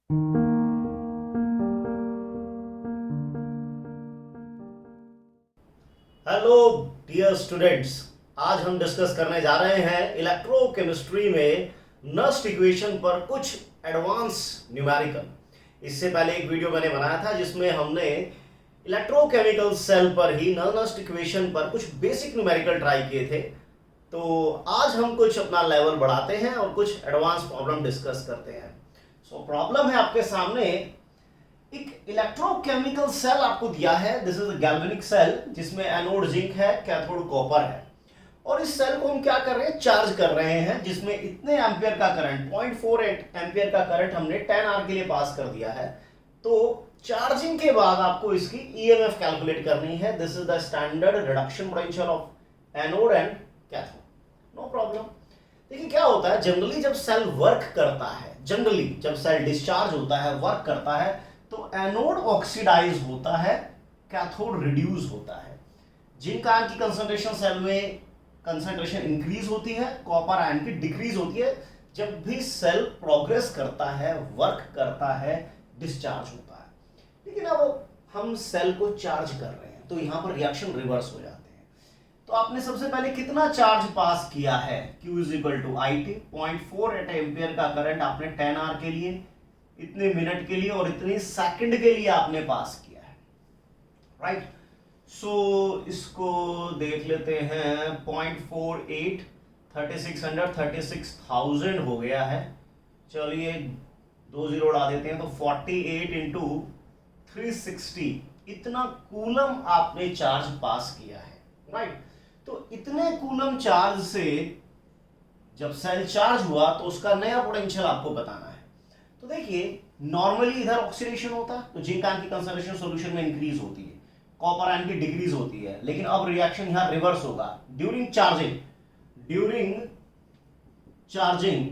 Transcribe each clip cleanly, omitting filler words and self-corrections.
Hello dear students, आज हम discuss करने जा रहे हैं इलेक्ट्रोकेमिस्ट्री में नस्ट इक्वेशन पर कुछ एडवांस न्यूमेरिकल। इससे पहले एक वीडियो मैंने बनाया था जिसमें हमने इलेक्ट्रोकेमिकल सेल पर ही नस्ट इक्वेशन पर कुछ बेसिक न्यूमेरिकल ट्राई किए थे। तो आज हम कुछ अपना लेवल बढ़ाते हैं और कुछ एडवांस प्रॉब्लम डिस्कस करते हैं। प्रॉब्लम है आपके सामने, एक इलेक्ट्रोकेमिकल सेल आपको दिया है। दिस इज गैल्वेनिक सेल जिसमें एनोड जिंक है, कैथोड कॉपर है, और इस सेल को हम क्या कर रहे हैं, चार्ज कर रहे हैं, जिसमें इतने एम्पियर का करंट 0.48 एम्पियर का करंट हमने 10 आर के लिए पास कर दिया है। तो चार्जिंग के बाद आपको इसकी ईएमएफ कैलकुलेट करनी है। This is the standard reduction potential of anode and cathode. No problem. देखिए क्या होता है, जनरली जब सेल वर्क करता है, जनरली जब सेल डिस्चार्ज होता है, वर्क करता है, तो एनोड ऑक्सीडाइज होता है, कैथोड रिड्यूस होता है। जिंक आयन की कंसंट्रेशन सेल में कंसंट्रेशन इंक्रीज होती है, कॉपर आयन की डिक्रीज होती है। जब भी सेल प्रोग्रेस करता है, वर्क करता है, डिस्चार्ज होता है। लेकिन अब हम सेल को चार्ज कर रहे हैं तो यहां पर रिएक्शन रिवर्स हो जाते हैं। तो आपने सबसे पहले कितना चार्ज पास किया है, Q is equal to IT, 0.48 ampere का करंट आपने 10 आर के लिए, इतने मिनट के लिए और इतने सेकंड के लिए आपने पास किया है, राइट। सो इसको देख लेते हैं, 0.48 3600 हो गया है। चलिए 2 जीरो उड़ा देते हैं, तो 48 इंटू 360 इतना कूलम आपने चार्ज पास किया है, राइट। तो इतने कूलम चार्ज से जब सेल चार्ज हुआ तो उसका नया पोटेंशियल आपको बताना है। तो देखिए नॉर्मली इधर ऑक्सीडेशन होता है तो जिंक आयन की कंसंट्रेशन सॉल्यूशन में इंक्रीज होती है, कॉपर आयन की डिक्रीज होती है। लेकिन अब रिएक्शन यहां रिवर्स होगा ड्यूरिंग चार्जिंग।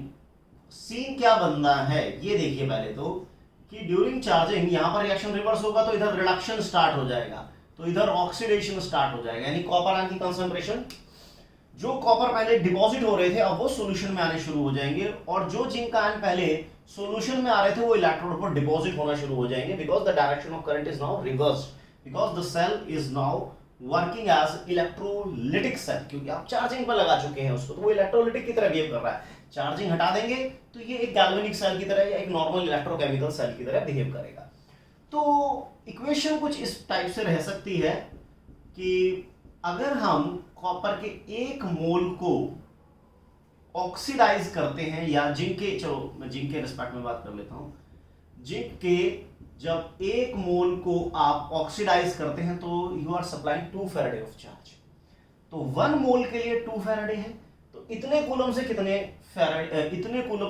सीन क्या बनना है ये देखिए पहले तो, कि ड्यूरिंग चार्जिंग यहां पर रिएक्शन रिवर्स होगा तो इधर रिडक्शन स्टार्ट हो जाएगा, तो इधर ऑक्सीडेशन स्टार्ट हो जाएगा। यानी कॉपर आयन की कंसंट्रेशन, जो कॉपर पहले डिपॉजिट हो रहे थे अब वो सॉल्यूशन में आने शुरू हो जाएंगे, और जो जिंक आयन पहले सॉल्यूशन में आ रहे थे वो इलेक्ट्रोड पर डिपॉजिट होना शुरू हो जाएंगे, because the direction of current is now reversed, because the cell is now working as electrolytic cell, क्योंकि आप चार्जिंग पर लगा चुके हैं उसको, तो वो इलेक्ट्रोलिटिक की तरह बिहेव कर रहा है। चार्जिंग हटा देंगे तो ये एक गैल्वेनिक सेल की तरह या एक नॉर्मल इलेक्ट्रोकेमिकल सेल की तरह बिहेव करेगा। तो इक्वेशन कुछ इस टाइप से रह सकती है कि अगर हम कॉपर के 1 मोल को ऑक्सीडाइज करते हैं, या जिंक के, चलो मैं जिंक के रिस्पेक्ट में बात कर लेता हूं, जिंक के जब 1 मोल को आप ऑक्सीडाइज करते हैं तो you are supplying 2 faraday of charge. तो 1 मोल के लिए 2 फैराडे है, तो इतने कूलम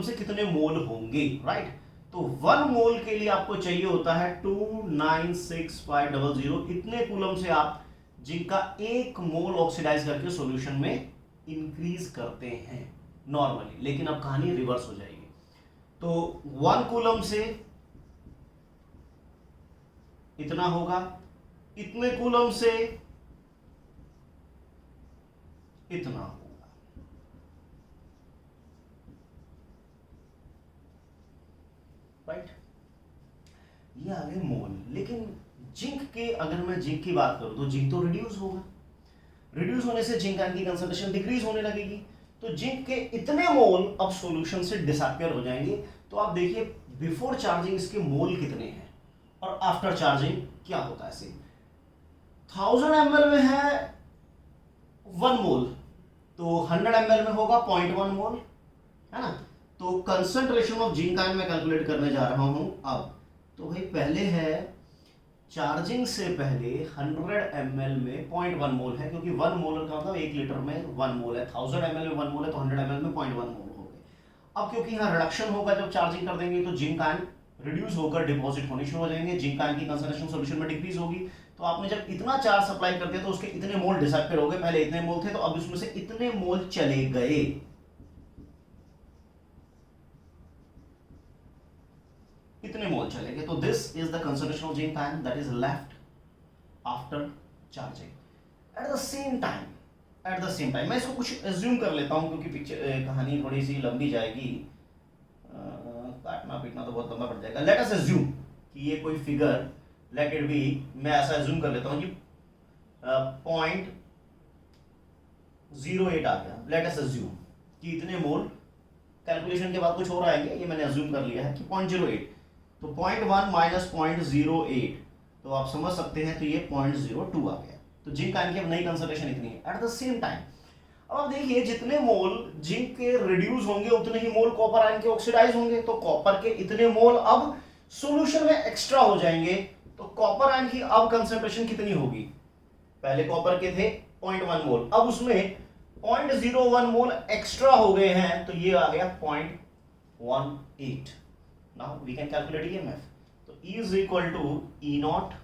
से कितने मोल होंगे, राइट। तो 1 मोल के लिए आपको चाहिए होता है 296,500। इतने कूलम से आप जिंक का 1 मोल ऑक्सीडाइज करके सॉल्यूशन में इंक्रीज करते हैं नॉर्मली, लेकिन अब कहानी रिवर्स हो जाएगी। तो 1 कूलम से इतना होगा, इतने कूलम से इतना होगा, राइट। ये आ गए मोल। लेकिन जिंक के, अगर मैं जिंक की बात करूं तो जिंक तो रिड्यूस होगा, रिड्यूस होने से जिंक आयन की कंसंट्रेशन डिक्रीज होने लगेगी, तो जिंक के इतने मोल अब सॉल्यूशन से डिसअपियर हो जाएंगे। तो आप देखिए बिफोर चार्जिंग इसके मोल कितने हैं और आफ्टर चार्जिंग क्या होता है। सेम 1000 ml में है 1 मोल, तो 100 ml में होगा 0.1 मोल, है ना। तो कंसंट्रेशन ऑफ जिंक आयन मैं कैलकुलेट करने जा रहा हूं अब। तो भाई पहले है, चार्जिंग से पहले 100 ml में 0.1 मोल है, क्योंकि 1 मोल का मतलब 1 लीटर में 1 मोल है। 1000 ml में 1 मोल है तो 100 ml में 0.1 मोल हो गए। अब क्योंकि यहाँ रिडक्शन होगा जब चार्जिंग कर देंगे, तो जिंक आयन रिड्यूस होकर डिपॉजिट होने शुरू हो जाएंगे, जिंक आयन की कंसंट्रेशन सॉल्यूशन में डिक्रीज होगी। तो आपने जब इतना चार्ज सप्लाई कर दिया तो उसके इतने मोल डिसअपियर हो गए। पहले इतने मोल थे तो अब उसमें से इतने मोल चले गए, इतने मोल चले गए। तो this is the concentration of zinc ion that is left after charging. At the same time मैं इसको कुछ एज्यूम कर लेता हूं, क्योंकि पिक्चर कहानी थोड़ी सी लंबी जाएगी, काटना पीटना तो बहुत लंबा पड़ जाएगा। लेट अस अज्यूम कि ये कोई फिगर, लेट इट बी, मैं ऐसा अज्यूम कर लेता हूँ कि 0.08 आ गया। लेट अस अज्यूम कि इतने मोल, कैलकुलेशन के बाद कुछ और आएंगे, ये मैंने अज्यूम कर लिया है कि 0.08, तो 0.1 माइनस 0.08, तो आप समझ सकते हैं तो ये 0.02 आ गया। तो जिंक आयन की अब नई कंसंट्रेशन इतनी है। एट द सेम टाइम अब आप देखिए जितने मोल जिंक के रिड्यूस होंगे उतने ही मोल कॉपर आयन के ऑक्सीडाइज होंगे, तो कॉपर के इतने मोल अब सॉल्यूशन में एक्स्ट्रा हो जाएंगे। तो कॉपर आयन की अब कंसंट्रेशन कितनी होगी? पहले कॉपर के थे 0.1 मोल, अब उसमें 0.01 मोल एक्स्ट्रा हो गए हैं, तो ये आ गया 0.18। Now we can calculate EMF. तो E is equal to E not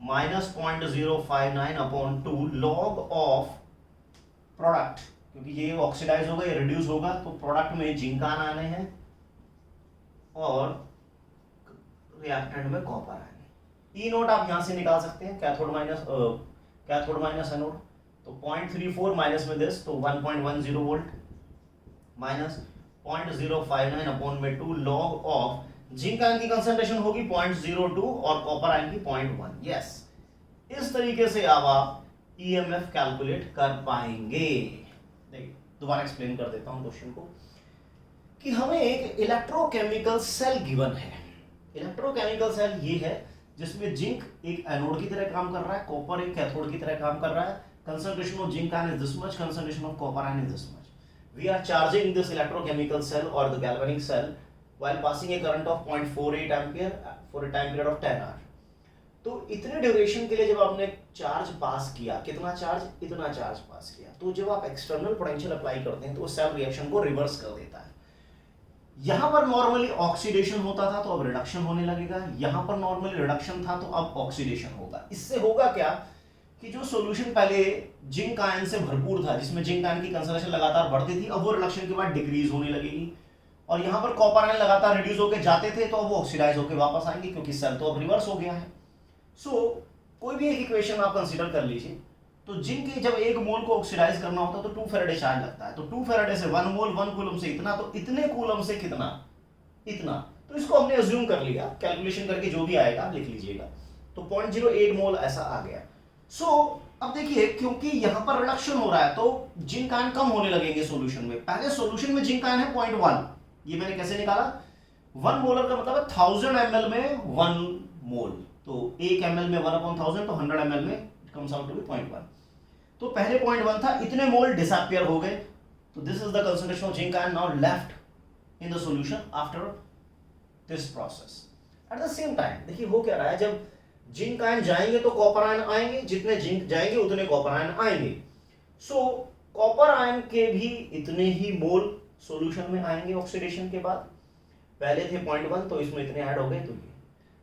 minus 0.059 upon 2 log of product, क्योंकि ये ऑक्सीडाइज होगा, ये रिड्यूस होगा, तो प्रोडक्ट में जिंक आयन आने हैं और रिएक्टेंट में कॉपर आयन। E नोट आप यहां से निकाल सकते हैं, कैथोड माइनस एनोड, तो 0.34 माइनस में दिस, तो 1.10 वोल्ट माइनस 0.059 अपॉन में 2 लॉग ऑफ जिंक आयन की कंसंट्रेशन होगी 0.02 और कॉपर आयन की 0.1। यस, इस तरीके से अब आप ईएमएफ कैलकुलेट कर पाएंगे। देखिए दोबारा एक्सप्लेन कर देता हूं क्वेश्चन को, कि हमें एक इलेक्ट्रोकेमिकल सेल गिवन है। इलेक्ट्रोकेमिकल सेल ये है जिसमें जिंक एक एनोड की तरह काम कर रहा है, कॉपर एक कैथोड की तरह काम कर रहा है। concentration of zinc ion is this much, concentration of copper ion is this much. We are charging this electrochemical cell or the galvanic cell while passing a current of 0.48 ampere for a time period of 10 hours. तो इतने duration के लिए जब आपने charge पास किया, कितना charge? इतना charge पास किया, तो जब आप एक्सटर्नल पोटेंशियल अप्लाई करते हैं तो वो सेल रिएक्शन को रिवर्स कर देता है। यहां पर नॉर्मली ऑक्सीडेशन होता था तो अब रिडक्शन होने लगेगा, यहां पर नॉर्मली रिडक्शन था तो अब ऑक्सीडेशन होगा। इससे होगा क्या कि जो सॉल्यूशन पहले जिंक आयन से भरपूर था, जिसमें जिंक आयन की कंसंट्रेशन लगातार बढ़ती थी, अब वो रिडक्शन के बाद डिक्रीज होने लगेगी, और यहां पर कॉपर आयन लगातार रिड्यूस होकर जाते थे तो अब वो ऑक्सीडाइज होकर वापस आएंगे, क्योंकि सेल तो अब रिवर्स हो गया है। सो कोई भी एक इक्वेशन आप कंसीडर कर लीजिए, तो जिंक के जब एक मोल को ऑक्सीडाइज करना होता है तो 2 फैराडे चार्ज लगता है, तो 2 फैराडे से 1 मोल 1 कूलम से इतना, तो इतने कूलम से कितना? इतना। तो इसको हमने अज्यूम कर लिया, कैलकुलेशन करके जो भी आएगा आप लिख लीजिएगा, तो 0.08 मोल ऐसा आ गया। अब देखिए क्योंकि यहां पर रिडक्शन हो रहा है तो जिंक आयन कम होने लगेंगे सॉल्यूशन में। पहले सॉल्यूशन में जिंक आयन है 0.1, ये मैंने कैसे निकाला? 1 मोलर का मतलब है 1000 ml में 1 मोल, तो 1 ml में 1/1000, तो 100 ml में कम्स आउट टू बी 0.1। तो पहले 0.1 था, इतने मोल डिसअपियर हो गए, तो this is the concentration of zinc ion now left in the solution after this process. At the same time देखिए हो क्या रहा है, जब जिंक आयन जाएंगे तो कॉपर आयन आएंगे, जितने जिंक जाएंगे उतने कॉपर आयन आएंगे। सो कॉपर आयन के भी इतने ही मोल सॉल्यूशन में आएंगे ऑक्सीडेशन के बाद। पहले थे 0.1 तो इसमें इतने ऐड हो गए, तो ये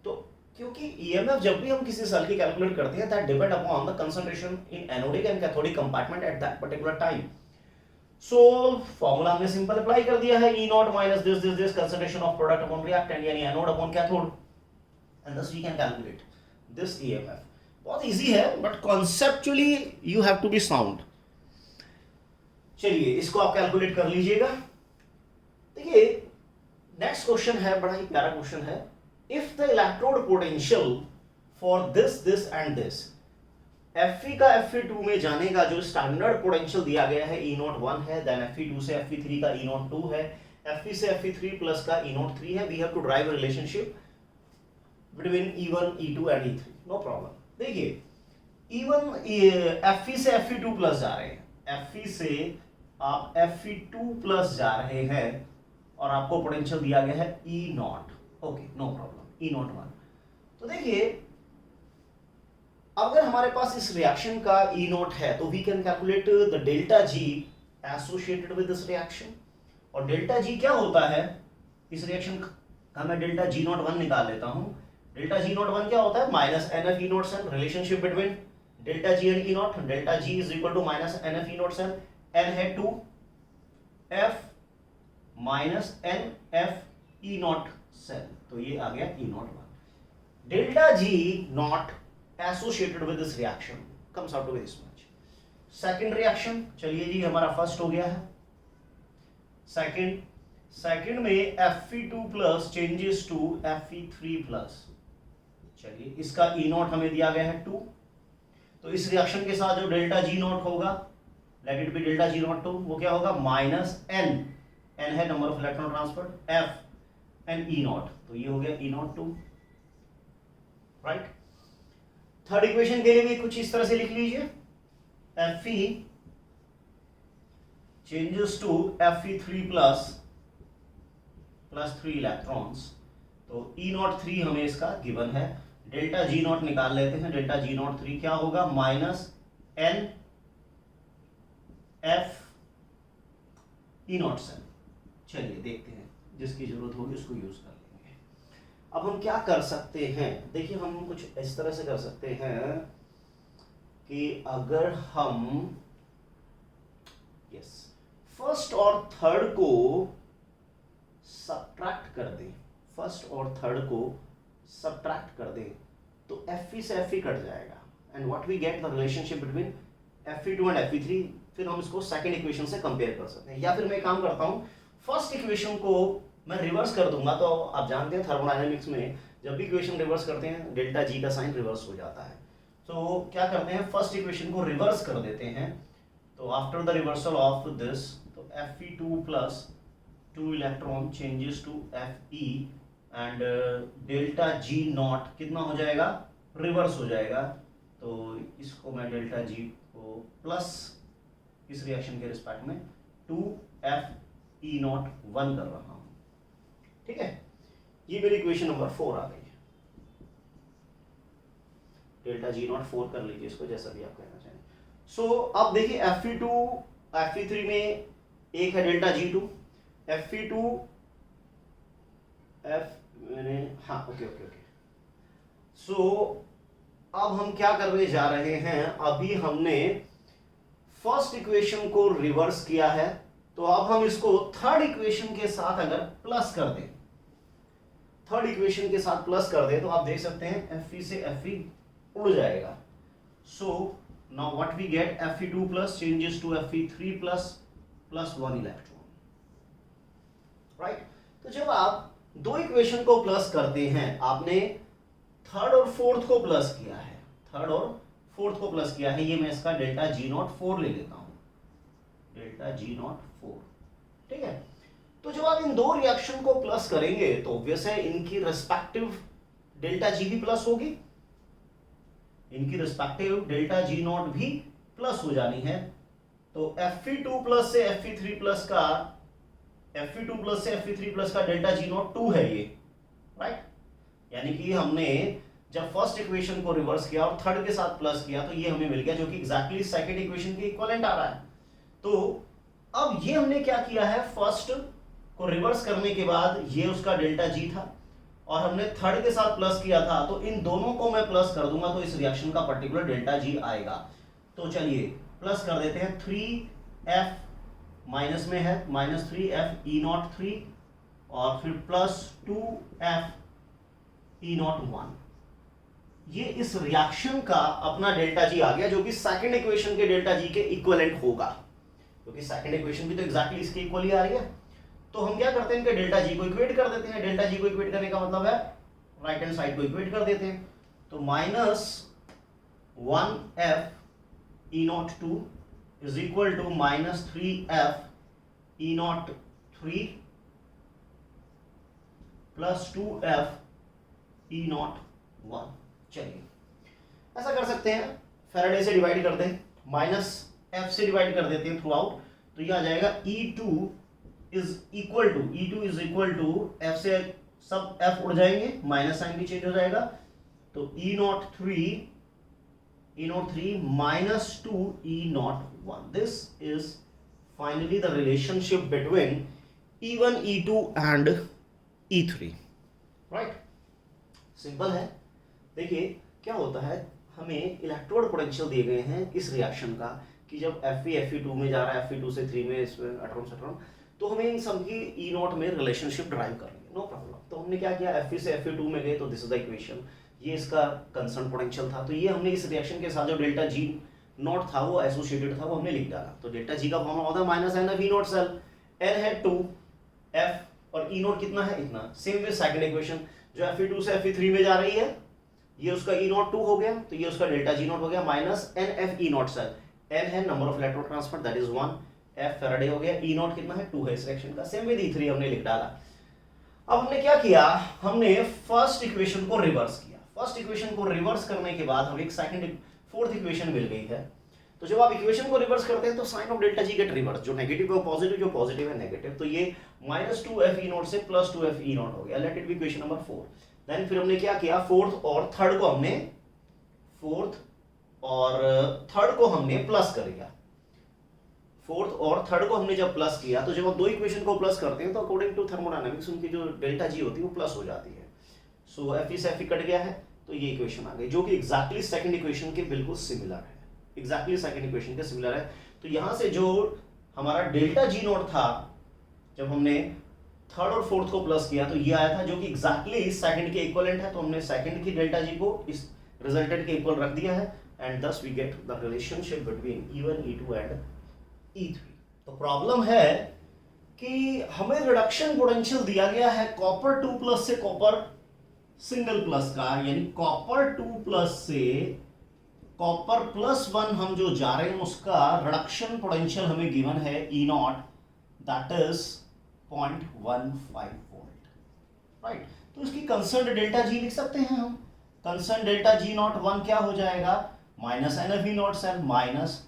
तो क्योंकि ईएमएफ जब भी हम किसी सेल की कैलकुलेट करते हैं that depend upon the concentration in anodic and cathodic compartment at that particular time. So formula हमने सिंपल अप्लाई कर दिया है, E not minus this concentration of product upon reactant, यानी anode upon cathode, and thus we can calculate this EMF। बहुत easy है but conceptually you have to be sound. चलिए इसको आप कैलकुलेट कर लीजिएगा। देखिए नेक्स्ट क्वेश्चन है, बड़ा ही प्यारा क्वेश्चन है। If the electrode potential for this and this, Fe का Fe2 में जाने का जो स्टैंडर्ड पोटेंशियल दिया गया है E0 1 है, देन Fe2 से Fe3 का E0 2 है, Fe से Fe3 प्लस का E0 3 है। We have to drive relationship between E1, E2 and E3, no problem. देखिए E1 Fe से Fe2 प्लस जा रहे हैं, Fe से आप Fe2 प्लस जा रहे हैं और आपको पोटेंशियल दिया गया है E0, okay no problem, E0 1। तो देखिए अगर हमारे पास इस रिएक्शन का E0 है तो we can calculate the delta G associated with this reaction. और डेल्टा G क्या होता है इस रिएक्शन का? मैं डेल्टा G0 1 निकाल लेता हूं। डेल्टा G0 1 क्या होता है? Minus NF E0 cell, relationship between delta G and E0, delta G is equal to minus NF E0 cell, N है 2 F minus NF E0 cell, तो ये आ गया E0 1। Delta G0 associated with this reaction comes out to be this much. Second reaction, चलिए जी हमारा first हो गया है। सेकंड सेकंड में Fe2 plus changes to Fe3 plus. चलिए इसका ई नॉट हमें दिया गया है 2, तो इस रिएक्शन के साथ जो डेल्टा जी नॉट होगा, let it be delta G not 2, वो क्या होगा माइनस एन, एन है number of electron transfer, F N E not, तो ये हो गया E not 2, right. Third equation के लिए भी कुछ इस तरह से लिख लीजिए, Fe changes to Fe3 plus 3 electrons, तो ई नॉट 3 हमें इसका गिवन है। डेल्टा जी नॉट निकाल लेते हैं, डेल्टा जी नॉट 3 क्या होगा minus N F E not 7। चलिए देखते हैं, जिसकी जरूरत होगी उसको यूज कर लेंगे। अब हम क्या कर सकते हैं, देखिए हम कुछ इस तरह से कर सकते हैं कि अगर हम फर्स्ट और थर्ड को सब्ट्रैक्ट कर दें, फर्स्ट और थर्ड को सब्ट्रैक्ट कर दें, तो Fe से Fe कट जाएगा, and what we get the relationship between Fe2 and Fe3। फिर हम इसको सेकंड इक्वेशन से कंपेयर कर सकते हैं, या फिर मैं काम करता हूं, फर्स्ट इक्वेशन को मैं रिवर्स कर दूंगा। तो आप जानते हैं थर्मोडायनेमिक्स में जब भी इक्वेशन रिवर्स करते हैं डेल्टा जी का साइन रिवर्स हो जाता है। तो क्या करते हैं, फर्स्ट इक्वेशन को रिवर्स कर देते हैं। तो after the reversal of this, तो Fe2 plus 2 electron changes to Fe and delta G not कितना हो जाएगा, रिवर्स हो जाएगा। तो इसको मैं डेल्टा जी को प्लस इस रिएक्शन के रिस्पेक्ट में 2Fe नॉट 1 कर रहा हूं, ठीक है। ये मेरी इक्वेशन नंबर 4 आ गई है। डेल्टा जी नॉट 4 कर लीजिए इसको, जैसा भी आप कहना चाहें। सो अब देखिए Fe2 Fe3 में एक है डेल्टा G2, Fe2 हाँ ओके। सो अब हम क्या करने जा रहे हैं, अभी हमने फर्स्ट इक्वेशन को रिवर्स किया है, तो अब हम इसको थर्ड इक्वेशन के साथ अगर प्लस कर दें, थर्ड इक्वेशन के साथ प्लस कर दें, तो आप देख सकते हैं Fe से Fe उड़ जाएगा। So now what we get, Fe2 plus changes to Fe3 plus 1 electron, right. तो जब आप दो इक्वेशन को प्लस करते हैं, आपने थर्ड और फोर्थ को प्लस किया है, थर्ड और फोर्थ को प्लस किया है, ये मैं इसका डेल्टा जी नॉट 4 ले लेता हूं, डेल्टा जी नॉट 4, ठीक है। तो जब आप इन दो रिएक्शन को प्लस करेंगे तो ऑब्वियस है इनकी रिस्पेक्टिव डेल्टा जी भी प्लस होगी, इनकी रिस्पेक्टिव डेल्टा जी नॉट भी प्लस हो जानी है। तो Fe2 प्लस से Fe3 प्लस का, Fe2 प्लस से Fe3 प्लस का डेल्टा जी नॉट 2 है ये, राइट। यानी कि हमने जब फर्स्ट इक्वेशन को रिवर्स किया और थर्ड के साथ प्लस किया, तो ये हमें मिल गया, जो कि एग्जैक्टली सेकंड इक्वेशन के इक्विवेलेंट आ रहा है। तो अब ये हमने क्या किया है, फर्स्ट को रिवर्स करने के बाद ये उसका डेल्टा जी था, और हमने थर्ड के साथ प्लस किया था, तो इन दोनों को मैं प्लस कर दूंगा तो इस रिएक्शन का पर्टिकुलर डेल्टा जी आएगा। तो चलिए प्लस कर देते हैं, 3F माइनस में है, माइनस 3F E नॉट 3 और फिर प्लस 2F E नॉट 1। ये इस रिएक्शन का अपना डेल्टा जी आ गया, जो कि सेकंड इक्वेशन के डेल्टा जी के इक्विवेलेंट होगा, क्योंकि सेकंड इक्वेशन भी तो एग्जैक्टली इसके इक्वल ही आ रही है। तो हम क्या करते हैं, इनके डेल्टा जी को इक्वेट कर देते हैं। डेल्टा जी को इक्वेट करने का मतलब है राइट हैंड साइड को इक्वेट कर देते हैं। तो minus 1F E not 2 is equal to minus 3F E not 3 plus 2F E not 1। चलिए ऐसा कर सकते हैं, फैराडे से डिवाइड कर दें, माइनस F से डिवाइड कर देते हैं थ्रू आउट, तो यह आ जाएगा E2 is equal to F से सब F उड़ जाएंगे, माइनस साइन भी चेंज हो जाएगा, तो E not 3 minus 2 E not 1। This is finally the relationship between E1 E2 and E3, right. Simple है। देखिए क्या होता है, हमें इलेक्ट्रोड पोटेंशियल दिए गए हैं इस रिएक्शन का, कि जब Fe Fe2 में जा रहा है, Fe2 से 3 में इसमें एटॉम, तो हमें इन सब की E नॉट में रिलेशनशिप ड्राइव करनी है, नो प्रॉब्लम। तो हमने क्या किया, Fe से Fe2 में गए, तो दिस इज द इक्वेशन, ये इसका कंसर्न पोटेंशियल था। तो ये हमने इस रिएक्शन के साथ जो डेल्टा जी नॉट था वो एसोसिएटेड था, वो हमने लिख डाला। तो डेल्टा जी का फॉर्मूला होता है minus N V not cell, N है 2, F और E नॉट कितना है, इतना। सेम वे सेकंड इक्वेशन जो Fe2 से Fe3 में जा रही है, ये उसका E नॉट 2 हो गया, तो ये उसका डेल्टा G नॉट हो गया minus NF E not sir, N है number of electron transfer that is 1, F Faraday हो गया, E नॉट कितना है 2 है इस रिएक्शन का। सेम वे E3 हमने लिख डाला। अब हमने क्या किया, हमने फर्स्ट इक्वेशन को रिवर्स किया। फर्स्ट इक्वेशन को रिवर्स करने के बाद हमें एक सेकंड फोर्थ इक्वेशन मिल गई है। तो जब आप इक्वेशन को रिवर्स करते हैं तो sign of delta G get reverse, जो नेगेटिव है पॉजिटिव, जो पॉजिटिव है नेगेटिव। तो ये -2f E नॉट से +2f E नॉट हो गया। Let it be equation number 4। Then फिर हमने क्या किया, फोर्थ और थर्ड को हमने प्लस कर दिया। फोर्थ और थर्ड को हमने जब प्लस किया, तो जब आप दो इक्वेशन को प्लस करते हैं तो अकॉर्डिंग टू थर्मोडायनामिक्स उनकी जो डेल्टा जी होती है वो प्लस हो जाती है। सो Fe से Fe कट गया है, तो ये इक्वेशन आ गई जो कि एग्जैक्टली सेकंड इक्वेशन के बिल्कुल सिमिलर है, एग्जैक्टली सेकंड इक्वेशन के सिमिलर है। तो यहां से जो हमारा डेल्टा जी नॉट था, जब हमने थर्ड और फोर्थ को प्लस किया, तो ये आया था जो कि एग्जैक्टली सेकंड के इक्विवेलेंट है। तो हमने सेकंड की डेल्टा जी को इस रिजल्टेंट के इक्वल रख दिया है, and thus we get the relationship between E1, E2 and E3। तो प्रॉब्लम है कि हमें रिडक्शन पोटेंशियल दिया गया है कॉपर 2 प्लस से कॉपर सिंगल प्लस का, यानी कॉपर 2 प्लस से कॉपर +1 हम जो जा रहे हैं उसका रिडक्शन पोटेंशियल हमें गिवन है E not, that is 0.15 volt, right. तो इसकी कंसर्न डेल्टा जी लिख सकते हैं हम। कंसर्न डेल्टा जी नॉट 1 क्या हो जाएगा, -NF E not sir, -NF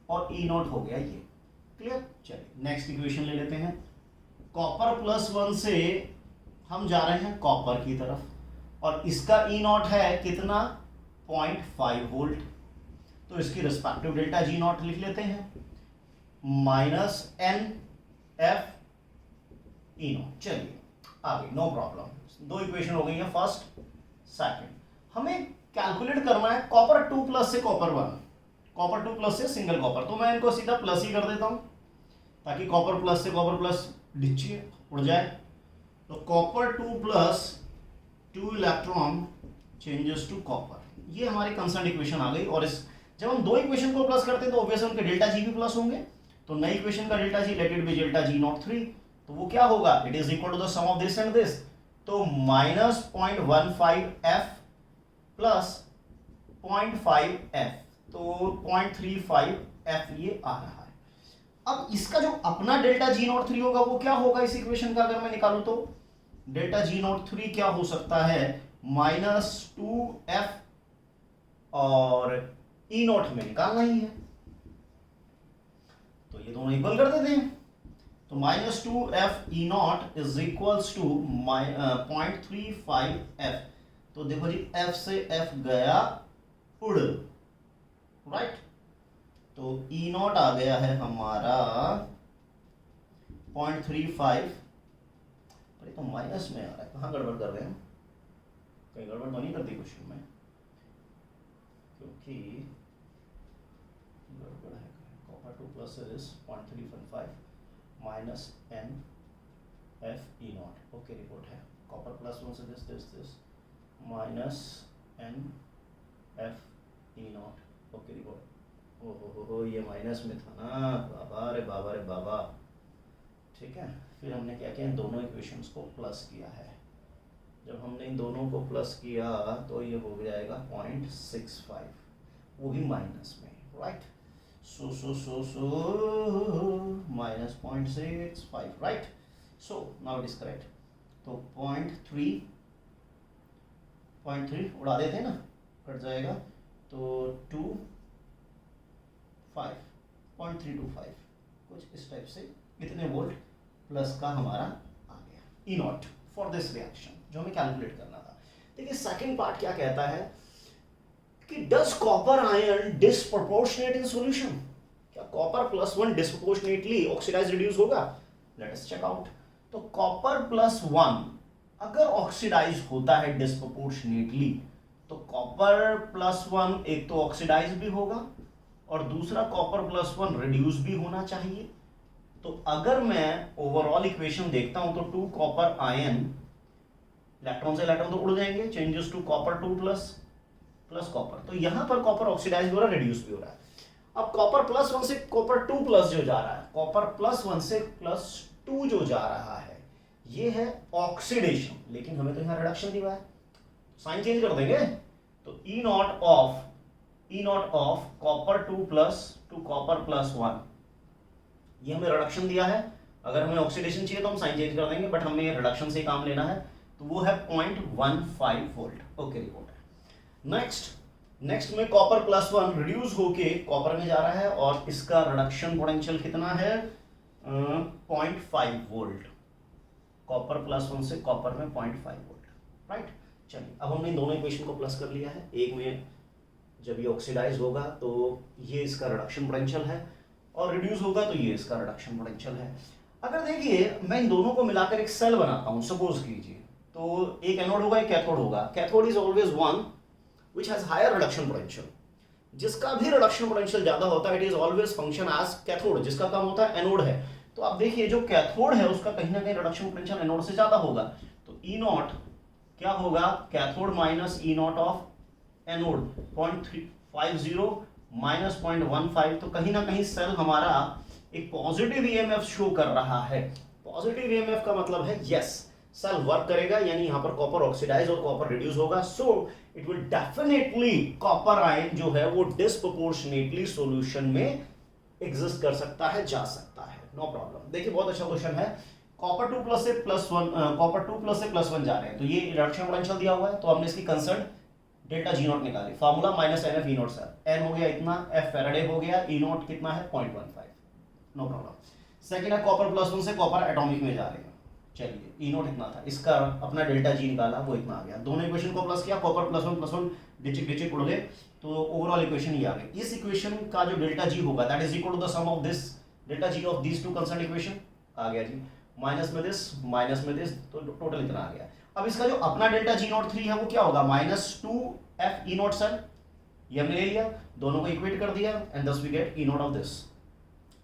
और E नॉट हो गया ये, क्लियर। चलिए नेक्स्ट इक्वेशन ले लेते हैं। कॉपर +1 से हम जा रहे हैं कॉपर की तरफ, और इसका E नॉट है कितना, 0.5 वोल्ट। तो इसकी रिस्पेक्टिव डेल्टा जी नॉट लिख लेते हैं, -NF E नॉट। चलिए आगे, नो प्रॉब्लम। दो इक्वेशन हो गई है, फर्स्ट सेकंड। हमें कैलकुलेट करना है कॉपर 2 प्लस से कॉपर 1, कॉपर 2 प्लस से सिंगल कॉपर। तो मैं इनको सीधा प्लस ही कर देता हूं ताकि कॉपर प्लस से कॉपर प्लस नीचे उड़ जाए। तो copper 2 plus 2 electron changes to copper, ये हमारी कंसर्न इक्वेशन आ गई। और इस जब हम दो इक्वेशन को प्लस करते हैं तो ऑब्वियसली उनके डेल्टा जी भी प्लस होंगे। तो नई इक्वेशन का delta G, let it be delta G not 3, तो वो क्या होगा, it is equal to the sum of this and this. तो -0.15f प्लस 0.5f, तो 0.35f ये आ रहा है। अब इसका जो अपना डेल्टा जी नॉट 3 होगा वो क्या होगा इस इक्वेशन का, अगर मैं निकालूं तो डेल्टा जी नॉट 3 क्या हो सकता है, -2f, और E नॉट में निकालना ही है तो ये दोनों इक्वल कर देते हैं। तो -2f E not is equals to 0.35f। तो देखो जी, f से f गया उड़, राइट। तो E नॉट आ गया है हमारा 0.35, पर तो माइनस में आ रहा है, कहाँ गड़बड़ कर रहे हैं, कहीं गड़बड़ तो नहीं कर दी क्वेश्चन में, क्योंकि गड़बड़ है। Copper 2 plus is 0.315 -NF E not, okay report है। कॉपर +1 से this -NF E not, okay report. ओहो ये माइनस में था ना, बाबा रे बाबा रे बाबा, ठीक है। फिर हमने क्या किया, इन दोनों इक्वेशंस को प्लस किया है। जब हमने इन दोनों को प्लस किया तो ये हो जाएगा 0.65, वो भी माइनस में, right. So -0.65, right. So now it is correct. तो 0.3 उड़ा देते हैं ना, कट जाएगा, तो 0.325 कुछ इस टाइप से, इतने वोल्ट प्लस का हमारा आ गया E not for this reaction जो हमें कैलकुलेट करना था। देखिए सेकंड पार्ट क्या कहता है कि does copper ion disproportionate in solution, क्या कॉपर +1 डिस्प्रोपोर्शनेटली ऑक्सीडाइज रिड्यूस होगा, लेट अस चेक आउट। तो कॉपर +1 अगर ऑक्सीडाइज होता है डिस्प्रोपोर्शनेटली, तो कॉपर +1 एक तो ऑक्सीडाइज भी होगा और दूसरा कॉपर +1 रिड्यूस भी होना चाहिए। तो अगर मैं ओवरऑल इक्वेशन देखता हूं तो 2 कॉपर आयन, इलेक्ट्रॉन से इलेक्ट्रॉन तो उड़ जाएंगे, changes to copper 2 plus copper. तो यहां पर कॉपर ऑक्सीडाइज हो रहा है, रिड्यूस भी हो रहा है। अब कॉपर प्लस वन से कॉपर टू प्लस जो जा रहा है, कॉपर प्लस वन से प्लस टू जो जा रहा है, ये है ऑक्सीडेशन, लेकिन हमें तो यहाँ रिडक्शन दिया है, साइन चेंज कर देंगे। तो E naught of copper two plus two copper plus one, ये हमें रिडक्शन दिया है। अगर हमें ऑक्सीडेशन चाहिए तो हम साइन चेंज कर देंगे, बट हमें रिडक्शन से काम लेना है, तो वो है 0.15 वोल्ट। ओके, रिपोर्ट है। नेक्स्ट में कॉपर प्लस वन रिड्यूस होके कॉपर में जा रहा है और इसका रिडक्शन पोटेंशियल कितना है, 0.5 वोल्ट। कॉपर प्लस वन से कॉपर में 0.5 वोल्ट, राइट। चलिए, अब हमने दोनों इक्वेशन को प्लस कर लिया है। एक में जब ये ऑक्सीडाइज होगा तो ये इसका रिडक्शन पोटेंशियल है, और रिड्यूस होगा तो ये इसका रिडक्शन पोटेंशियल है। अगर देखिए मैं इन दोनों को मिलाकर एक सेल बनाता हूं, सपोज कीजिए, तो एक एनोड होगा एक कैथोड होगा। Cathode is always one which has higher reduction potential, जिसका भी रिडक्शन पोटेंशियल ज्यादा होता है, it is always function as cathode, जिसका कम होता है एनोड है। तो आप देखिए जो कैथोड है उसका कहीं ना कहीं रिडक्शन पोटेंशियल एनोड से ज्यादा होगा, तो ई नॉट क्या होगा, cathode minus E naught of anode 0.50 minus 0.15, तो कहीं ना कहीं सेल हमारा एक पॉजिटिव ईएमएफ शो कर रहा है। पॉजिटिव ईएमएफ का मतलब है यस, सेल वर्क करेगा, यानी यहां पर कॉपर ऑक्सीडाइज और कॉपर रिड्यूस होगा, so it will definitely copper ion जो है वो डिस्प्रोपोर्शनेटली सॉल्यूशन में एग्जिस्ट कर सकता है, जा सकता है, नो प्रॉब्लम। देखिए बहुत अच्छा क्वेश्चन है। कॉपर टू प्लस से प्लस वन जा रहे हैं, तो ये रिडक्शन पोटेंशियल दिया हुआ है, तो हमने इसकी कंसर्न डेल्टा जी नॉट निकाली, formula minus N F E not sir, N हो गया इतना, एफ फेराडे हो गया, ई नॉट कितना है 0.15, नो प्रॉब्लम। सेकेंड है कॉपर प्लस वन से कॉपर एटॉमिक में जा रहे हैं, चलिए ई नोट इतना था, इसका अपना डेल्टा जी निकाला, वो इतना आ गया। दोनों इक्वेशन को प्लस किया, कॉपर प्लस वन डिचिक उड़ गए, तो ओवरऑल इक्वेशन ये आ गई। इस इक्वेशन का जो डेल्टा जी होगा that is equal to the sum of this delta G of these two concern equation, आ गया जी, माइनस में दिस, तो टोटल इतना आ गया। अब इसका जो अपना डेल्टा जी नॉट 3 है वो क्या होगा, -2 एफ ई नॉट सर, ये हमने ले लिया, दोनों को इक्वेट कर दिया, and thus we get E naught of this,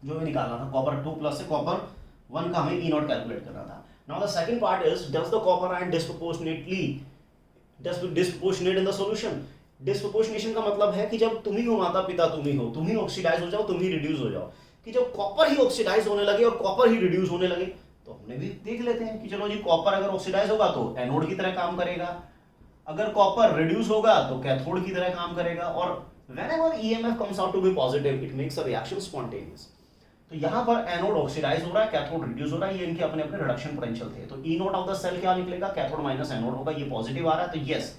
जो हमें निकालना था कॉपर 2 प्लस से कॉपर 1 का हमें ई नॉट कैलकुलेट करना था। Now the second part is, does the copper ion disproportionate in the solution? Disproportionation का मतलब है कि जब तुम ही हो माता पिता, तुम ही ऑक्सीडाइज हो जाओ, तुम ही रिड्यूस हो जाओ, कि जब कॉपर ही ऑक्सीडाइज होने लगे और कॉपर ही रिड्यूस होने लगे, तो हमने भी देख लेते हैं कि चलो जी कॉपर अगर ऑक्सीडाइज होगा तो एनोड की तरह काम करेगा, अगर कॉपर रिड्यूस होगा तो कैथोड की तरह काम करेगा, और whenever EMF comes out to be positive, it makes a reaction spontaneous। तो यहां पर एनोड ऑक्सीडाइज हो रहा है, कैथोड रिड्यूस हो रहा है, ये इनके अपने अपने रिडक्शन पोटेंशियल थे। तो ई नोट ऑफ द सेल क्या निकलेगा, कैथोड माइनस एनोड होगा, ये पॉजिटिव आ रहा है, तो यस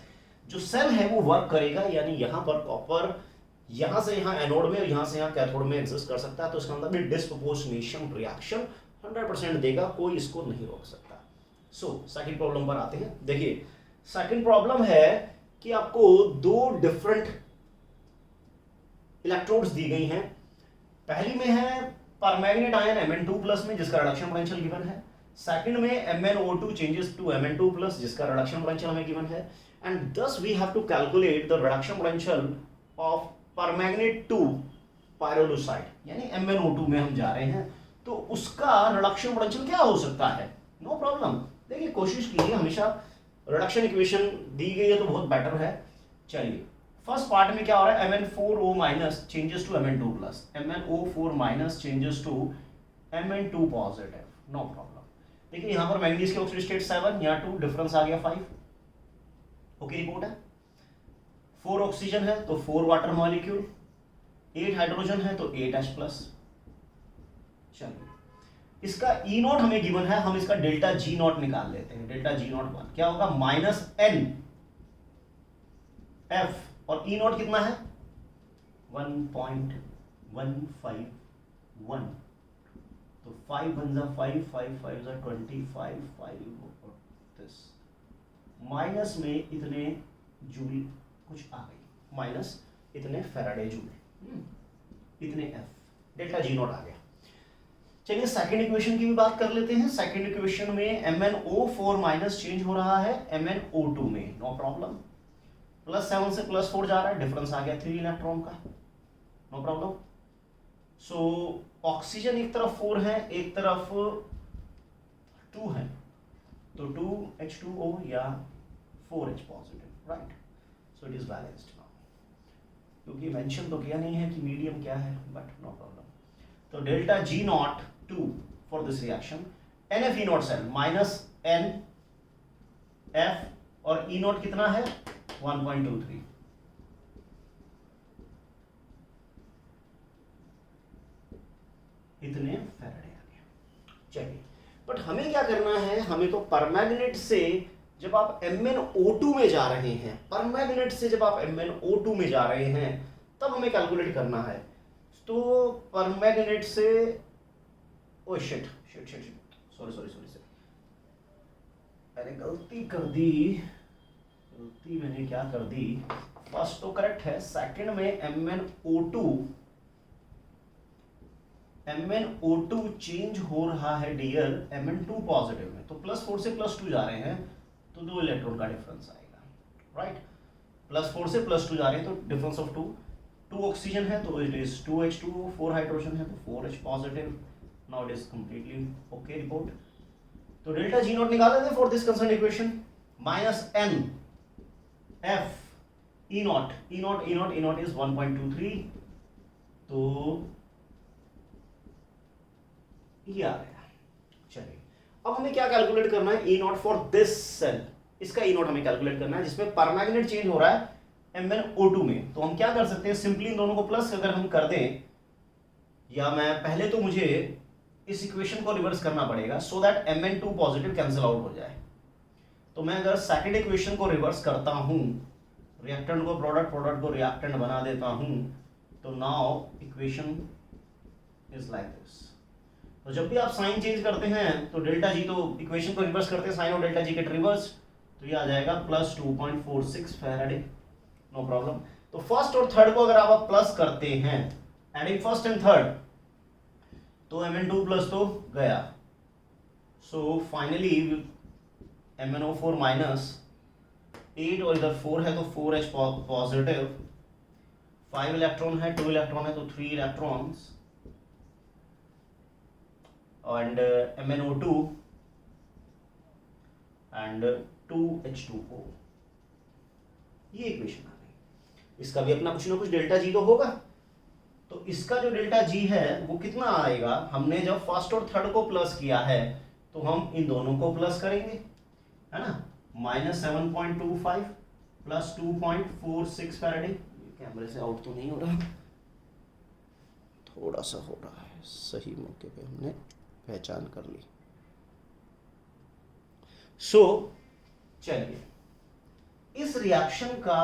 जो सेल है वो वर्क करेगा, यानी यहां पर कॉपर यहां से यहां एनोड में, यहां से यहां कैथोड में एग्जिस्ट कर सकता है, तो इसका मतलब डिस्प्रोपोर्शनेशन रिएक्शन 100% देगा, कोई इसको नहीं रोक सकता। सो सेकंड प्रॉब्लम पर आते हैं। देखिए सेकंड प्रॉब्लम है कि आपको दो डिफरेंट इलेक्ट्रोड्स दी गई हैं। पहली में है परमैग्नेट आयन Mn2+ में, जिसका रिडक्शन पोटेंशियल गिवन है। सेकंड में MnO2 चेंजेस टू Mn2+, जिसका रिडक्शन पोटेंशियल हमें गिवन है, and thus we have to calculate the reduction potential of permanganate to pyrolusite, यानी MnO2 में हम जा रहे हैं, तो उसका रिडक्शन पोटेंशियल क्या हो सकता है, नो प्रॉब्लम। देखिए कोशिश कीजिए, हमेशा रिडक्शन इक्वेशन दी गई है तो बहुत बेटर है। चलिए फर्स्ट पार्ट में क्या हो रहा है, Mn4O- changes to Mn2+, MnO4- changes to Mn2+, no problem. देखिए यहां पर मैंगनीज के ऑक्सीडेज स्टेट 7, यहाँ 2, डिफरेंस आ गया 5। ओके रिपोर्ट है। 4 ऑक्सीजन है तो 4 वाटर मॉलिक्यूल, 8 हाइड्रोजन है तो 8H+। चलिए इसका ई नॉट हमें गिवन है, हम इसका डेल्टा जी नॉट निकाल लेते हैं। डेल्टा जी नॉट 1 क्या होगा, -NF, और ई नॉट कितना है 1.151, तो 5 1 जा 5, 5 5 जा 25, 5 this माइनस में इतने जूल कुछ आ गई, माइनस इतने फैराडे जूल, इतने एफ, डेल्टा जी नॉट आ गया। चलिए सेकंड इक्वेशन की भी बात कर लेते हैं। सेकंड इक्वेशन में MnO4- चेंज हो रहा है MnO2 में, नो प्रॉब्लम। +7 से +4 जा रहा है, डिफरेंस आ गया 3 इलेक्ट्रॉन का, नो प्रॉब्लम। सो ऑक्सीजन एक तरफ 4 है, एक तरफ 2 है, तो 2H2O या 4H+, right, so it is balanced now. क्योंकि मेंशन तो किया नहीं है कि मीडियम क्या है, बट नो प्रॉब्लम। तो delta G not 2 for this reaction, N F E not cell minus N F, और ई नॉट कितना है 1.23, इतने फैराडे आ गया। चलिए, बट हमें क्या करना है, हमें तो परमैग्नेट से जब आप MnO2 में जा रहे हैं, परमैग्नेट से जब आप MnO2 में जा रहे हैं तब हमें कैलकुलेट करना है। तो परमैग्नेट से, oh shit shit shit shit, sorry sorry sorry, मैंने गलती कर दी, गलती मैंने क्या कर दी, फर्स्ट तो करेक्ट है, सेकंड में MnO2 चेंज हो रहा है डियर Mn2 पॉजिटिव में, तो +4 से +2 जा रहे हैं तो 2 इलेक्ट्रॉन का डिफरेंस आएगा, राइट। +4 से +2 जा रहे हैं तो डिफरेंस ऑफ 2 ऑक्सीजन है तो इट इज 2H2O, 4 हाइड्रोजन है तो 4H positive. Now it is completely okay report. तो डेल्टा जी नॉट निकाल देते for this concern equation, minus N F E not is 1.23, तो ये आ गया। चलिए, अब हमें क्या कैलकुलेट करना है, ई नॉट फॉर दिस सेल, इसका ई नॉट हमें कैलकुलेट करना है जिसमें परमैग्नेट चेंज हो रहा है MnO2 में। तो हम क्या कर सकते हैं, सिंपली इन दोनों को प्लस अगर हम कर दें, या मैं पहले तो मुझे इस इक्वेशन को रिवर्स करना पड़ेगा so that Mn2 positive cancel out हो जाए। तो मैं अगर सेकंड इक्वेशन को रिवर्स करता हूं, रिएक्टेंट को प्रोडक्ट को रिएक्टेंट बना देता हूं, तो now equation is like this. तो जब भी आप साइन चेंज करते हैं तो डेल्टा जी, तो इक्वेशन को रिवर्स करते हैं, साइन और डेल्टा जी गेट रिवर्स, तो ये आ जाएगा +2.46 फैराडे, नो प्रॉब्लम। तो फर्स्ट और थर्ड को अगर आप प्लस करते हैं, एडिंग फर्स्ट एंड थर्ड, तो Mn2 प्लस तो गया, सो फाइनली MnO4 माइनस 8, और इधर 4 है तो 4H पॉजिटिव, 5 इलेक्ट्रॉन है, 2 इलेक्ट्रॉन है तो 3 electrons, and MnO2 and 2H2O, ये इक्वेशन आ गई। इसका भी अपना कुछ ना कुछ डेल्टा जी तो होगा, तो इसका जो डेल्टा जी है वो कितना आएगा, हमने जब फर्स्ट और थर्ड को प्लस किया है तो हम इन दोनों को प्लस करेंगे, है ना, -7.25 प्लस 2.46 फैराडे। कैमरे से आउट तो नहीं हो रहा, थोड़ा सा हो रहा है, सही मौके पे हमने पहचान कर ली। चलिए, इस रिएक्शन का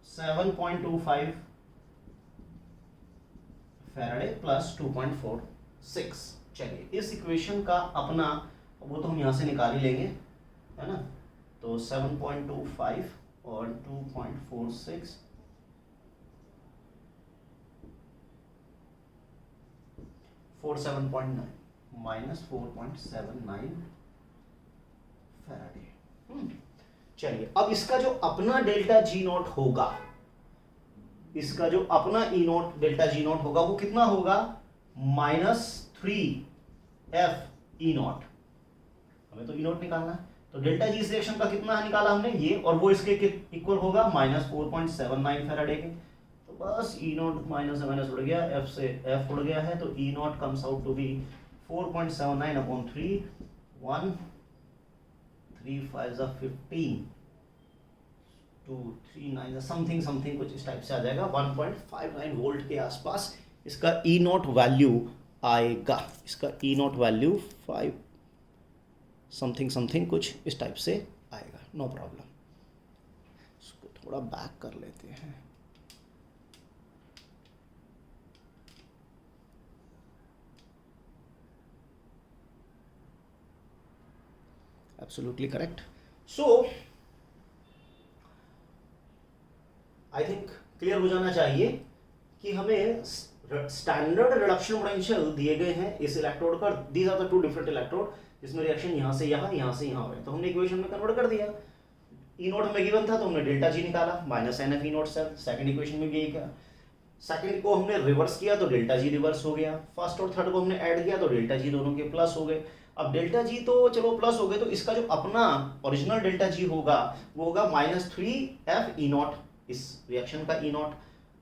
7.25 फैराडे प्लस 2.46, चलिए इस इक्वेशन का अपना, वो तो हम यहाँ से निकाल ही लेंगे, है ना, तो 7.25 और 2.46 47.9 माइनस 4.79 फैराडे। चलिए, अब इसका जो अपना डेल्टा जी नॉट होगा, इसका जो अपना ई नॉट डेल्टा जी नॉट होगा वो कितना होगा, -3f ई नॉट, हमें तो ई नॉट निकालना है। तो डेल्टा जी इस रिएक्शन का कितना निकाला हमने, ये, और वो इसके इक्वल होगा -4.79 फैराडे के। तो बस ई नॉट माइनस माइनस उड़ गया, एफ से एफ उड़ गया है, तो E naught comes out to be 4.79/3, 1 3 5 15 2 3 9 something कुछ इस टाइप से आ जाएगा, 1.59 वोल्ट के आसपास इसका ई नॉट वैल्यू आएगा। इसका ई नॉट वैल्यू 5 समथिंग कुछ इस टाइप से आएगा, नो प्रॉब्लम। इसको थोड़ा बैक कर लेते हैं। Absolutely correct. So I think clear हो जाना चाहिए कि हमें स्टैंडर्ड रिडक्शन पोटेंशियल दिए गए हैं इस इलेक्ट्रोड का, these are the two different electrode जिसमें रिएक्शन यहाँ से यहाँ, यहाँ से यहाँ हो रहा है, तो हमने इक्वेशन में कन्वर्ट कर दिया। ई नोट हमें गिवन था तो हमने डेल्टा जी निकाला, -NF ई नोट सेल, सेकंड इक्वेशन में भी यही किया। सेकंड को हमने रिवर्स किया तो डेल्टा जी रिवर्स हो गया, फर्स्ट और थर्ड को हमने ऐड किया तो डेल्टा जी दोनों के प्लस हो गए। अब डेल्टा जी तो चलो प्लस हो गए, तो इसका जो अपना ओरिजिनल डेल्टा जी होगा वो होगा -3f ई नॉट, इस रिएक्शन का E naught,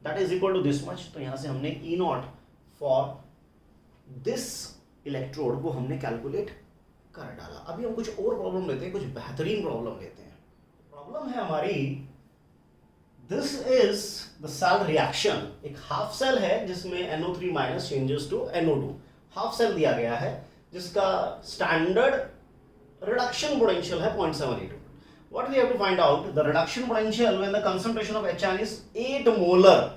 that is equal to this much. तो यहां से हमने E naught for this electrode को हमने कैलकुलेट कर डाला। अभी हम कुछ और प्रॉब्लम लेते हैं, कुछ बेहतरीन प्रॉब्लम लेते हैं। प्रॉब्लम है हमारी, this is the cell reaction. एक हाफ सेल है जिसमें NO3 minus changes to NO2। Half cell दिया गया है जिसका स्टैंडर्ड रिडक्शन पोटेंशियल है 0.782। What we have to find out the reduction potential when the concentration of HN is 8 molar.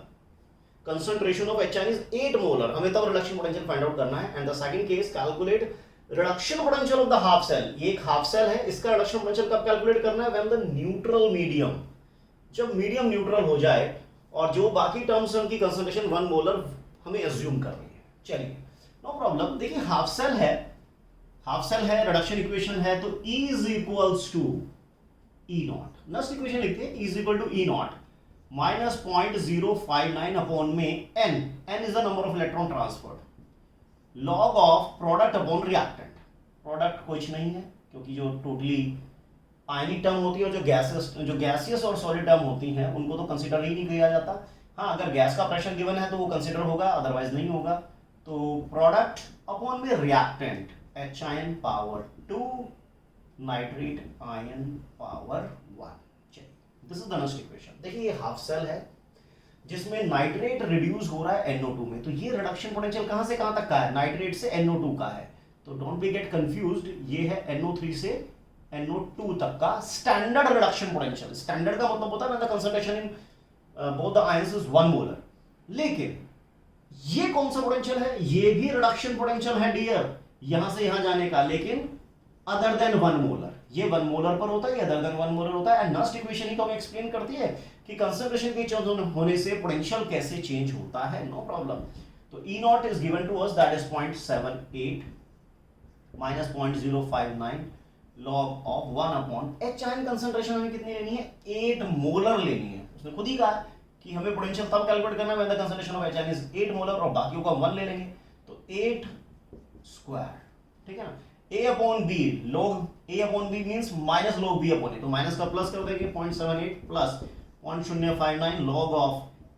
Concentration of HN is 8 molar. हमें तब reduction potential find out करना है। And the second case, calculate reduction potential of the half cell. ये एक half cell है, इसका reduction potential कब calculate करना है? When the neutral medium, जब medium neutral हो जाए और जो बाकी terms हैं उनकी concentration 1 molar हमें assume करनी है। चलिए, no problem। देखिए half cell है, reduction equation है, तो E is equals to E not. Next equation लिखते हैं, E is equal to E not minus 0.059 upon में N is the number of electron transferred, log of product upon reactant. Product कुछ नहीं है क्योंकि जो टोटली आयनिक टर्म होती है और जो गैसियस और सॉलिड टर्म होती हैं उनको तो कंसीडर ही नहीं किया जाता। हाँ, अगर गैस का प्रेशर गिवन है तो वो कंसीडर होगा, अदरवाइज नहीं होगा। तो प्रोडक्ट अपॉन में reactant HIN power 2 nitrate ion power 1। चलिए, this is the next equation. देखिए ये हाफ सेल है जिसमें नाइट्रेट रिड्यूस हो रहा है NO2 में। तो ये रिडक्शन पोटेंशियल कहां से कहां तक का है? नाइट्रेट से NO2 का है। तो डोंट बी गेट कंफ्यूज्ड, ये है NO3 से NO2 तक का स्टैंडर्ड रिडक्शन पोटेंशियल। स्टैंडर्ड का मतलब होता है the concentration in both the ions is 1 molar. लेकिन ये कौन सा पोटेंशियल है? ये भी रिडक्शन पोटेंशियल है डियर, यहां से यहां जाने का, लेकिन अदर देन 1 मोलर। ये 1 मोलर पर होता है, अदर देन 1 मोलर होता है। एंड नेक्स्ट इक्वेशन ही तो हमें एक्सप्लेन करती है कि कंसंट्रेशन के चेंज होने से पोटेंशियल कैसे चेंज होता है। No problem. तो E not is given to us, that is 0.78 minus 0.059 log of 1 upon HIN। Concentration हमें कितनी लेनी है? 8 मोलर लेनी है। उसने खुद ही कहा कि हमें पोटेंशियल तब कैलकुलेट करना है when the concentration of HIN is 8 molar, और बाकियों को हम 1 ले लेंगे। तो 8 स्क्वायर, ठीक है ना। A upon B, log A upon B means minus log B upon A। तो माइनस का प्लस कर देंगे, 0.78 plus 0.059 log of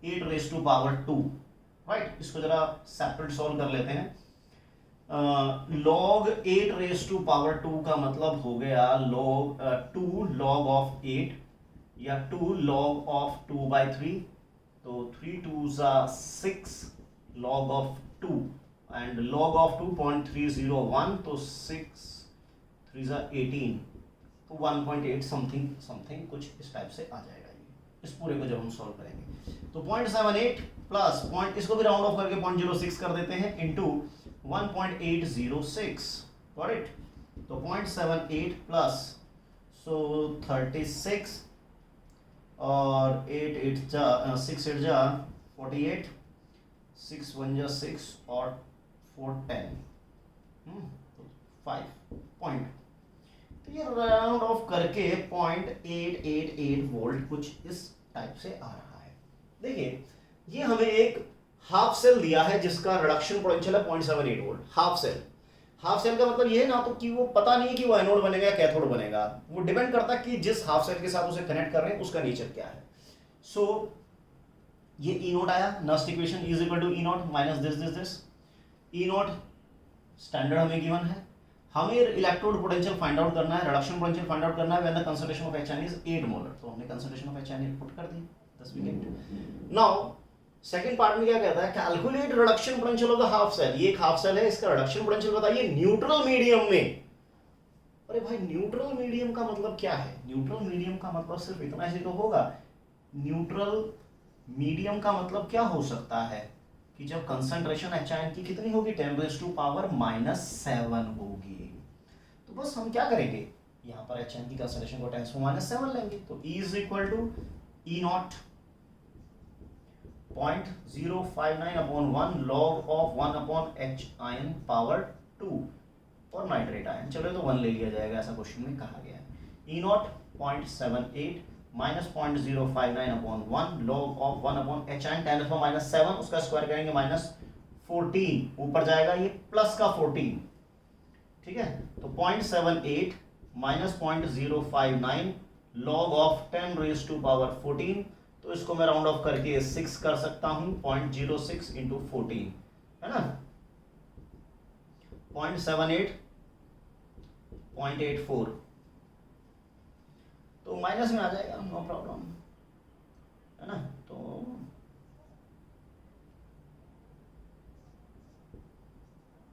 8 raise to power 2। Right, इसको जरा सेपरेट सॉल्व कर लेते हैं। log 8 रेज टू पावर 2 का मतलब हो गया log 2 log ऑफ 8 या 2 log ऑफ 2/3। तो 3 2s are 6 log of 2 and log of 2.301, तो 6 3s are 18, तो 1.8 समथिंग कुछ इस टाइप से आ जाएगा। ये इस पूरे को जब हम सॉल्व करेंगे तो 0.78 प्लस पॉइंट, इसको भी राउंड ऑफ करके 0.06 कर देते हैं, इनटू 1.806। Got it. तो 0.78 प्लस 36 और 6 8 जा 48, 6 1 जा 6 और 4 10, 5 पॉइंट। तो ये राउंड ऑफ करके 0.888 वोल्ट कुछ इस टाइप से आ रहा है। देखिए ये हमें एक हाफ सेल दिया है जिसका रिडक्शन पोटेंशियल है 0.78 वोल्ट। हाफ सेल का मतलब ये है ना, तो कि वो पता नहीं कि वो एनोड बनेगा या कैथोड बनेगा, वो डिपेंड करता है कि जिस हाफ सेल के साथ उसे कनेक्ट कर रहे हैं उसका नेचर क्या है। सो ये E नोट आया, next equation is equal to E naught minus this. E naught standard हमें गिवन है, हमें इलेक्ट्रोड पोटेंशियल फाइंड आउट करना है, रिडक्शन पोटेंशियल फाइंड आउट करना है when the concentration of HN is 8 molar. तो हमने कंसंट्रेशन ऑफ HN पुट कर दी, 10 we get। Now second part में क्या कहता है? Calculate reduction potential of the half cell. ये एक हाफ सेल है, इसका रिडक्शन पोटेंशियल बताइए न्यूट्रल मीडियम में। अरे भाई न्यूट्रल मीडियम का मतलब क्या है? न्यूट्रल मीडियम का मतलब सिर्फ इतना ही तो होगा। न्यूट्रल मीडियम का मतलब क्या हो सकता है कि जब कंसंट्रेशन HN की कितनी होगी? 10⁻⁻7 होगी। तो बस हम क्या करेंगे, यहाँ पर HN की कंसंट्रेशन को 10⁻⁷ लेंगे। तो E is equal to E naught 0.059 upon 1 log of 1 upon HIN power 2 और नाइट्रेट आयन, चलो तो 1 ले लिया जाएगा, ऐसा क्वेश्चन में कहा गया है। E not 0.78 minus 0.059 upon 1 log of 1 upon HIN 10⁻⁷, उसका स्क्वायर करेंगे -14, ऊपर जाएगा ये प्लस का 14, ठीक है। तो 0.78 minus 0.059 log of 10 raise to power 14 तो इसको मैं राउंड ऑफ करके 6 कर सकता हूं, 0.06 इंटू 14 है ना, 0.78, 0.84, तो माइनस में आ जाएगा, नो प्रॉब्लम है ना। तो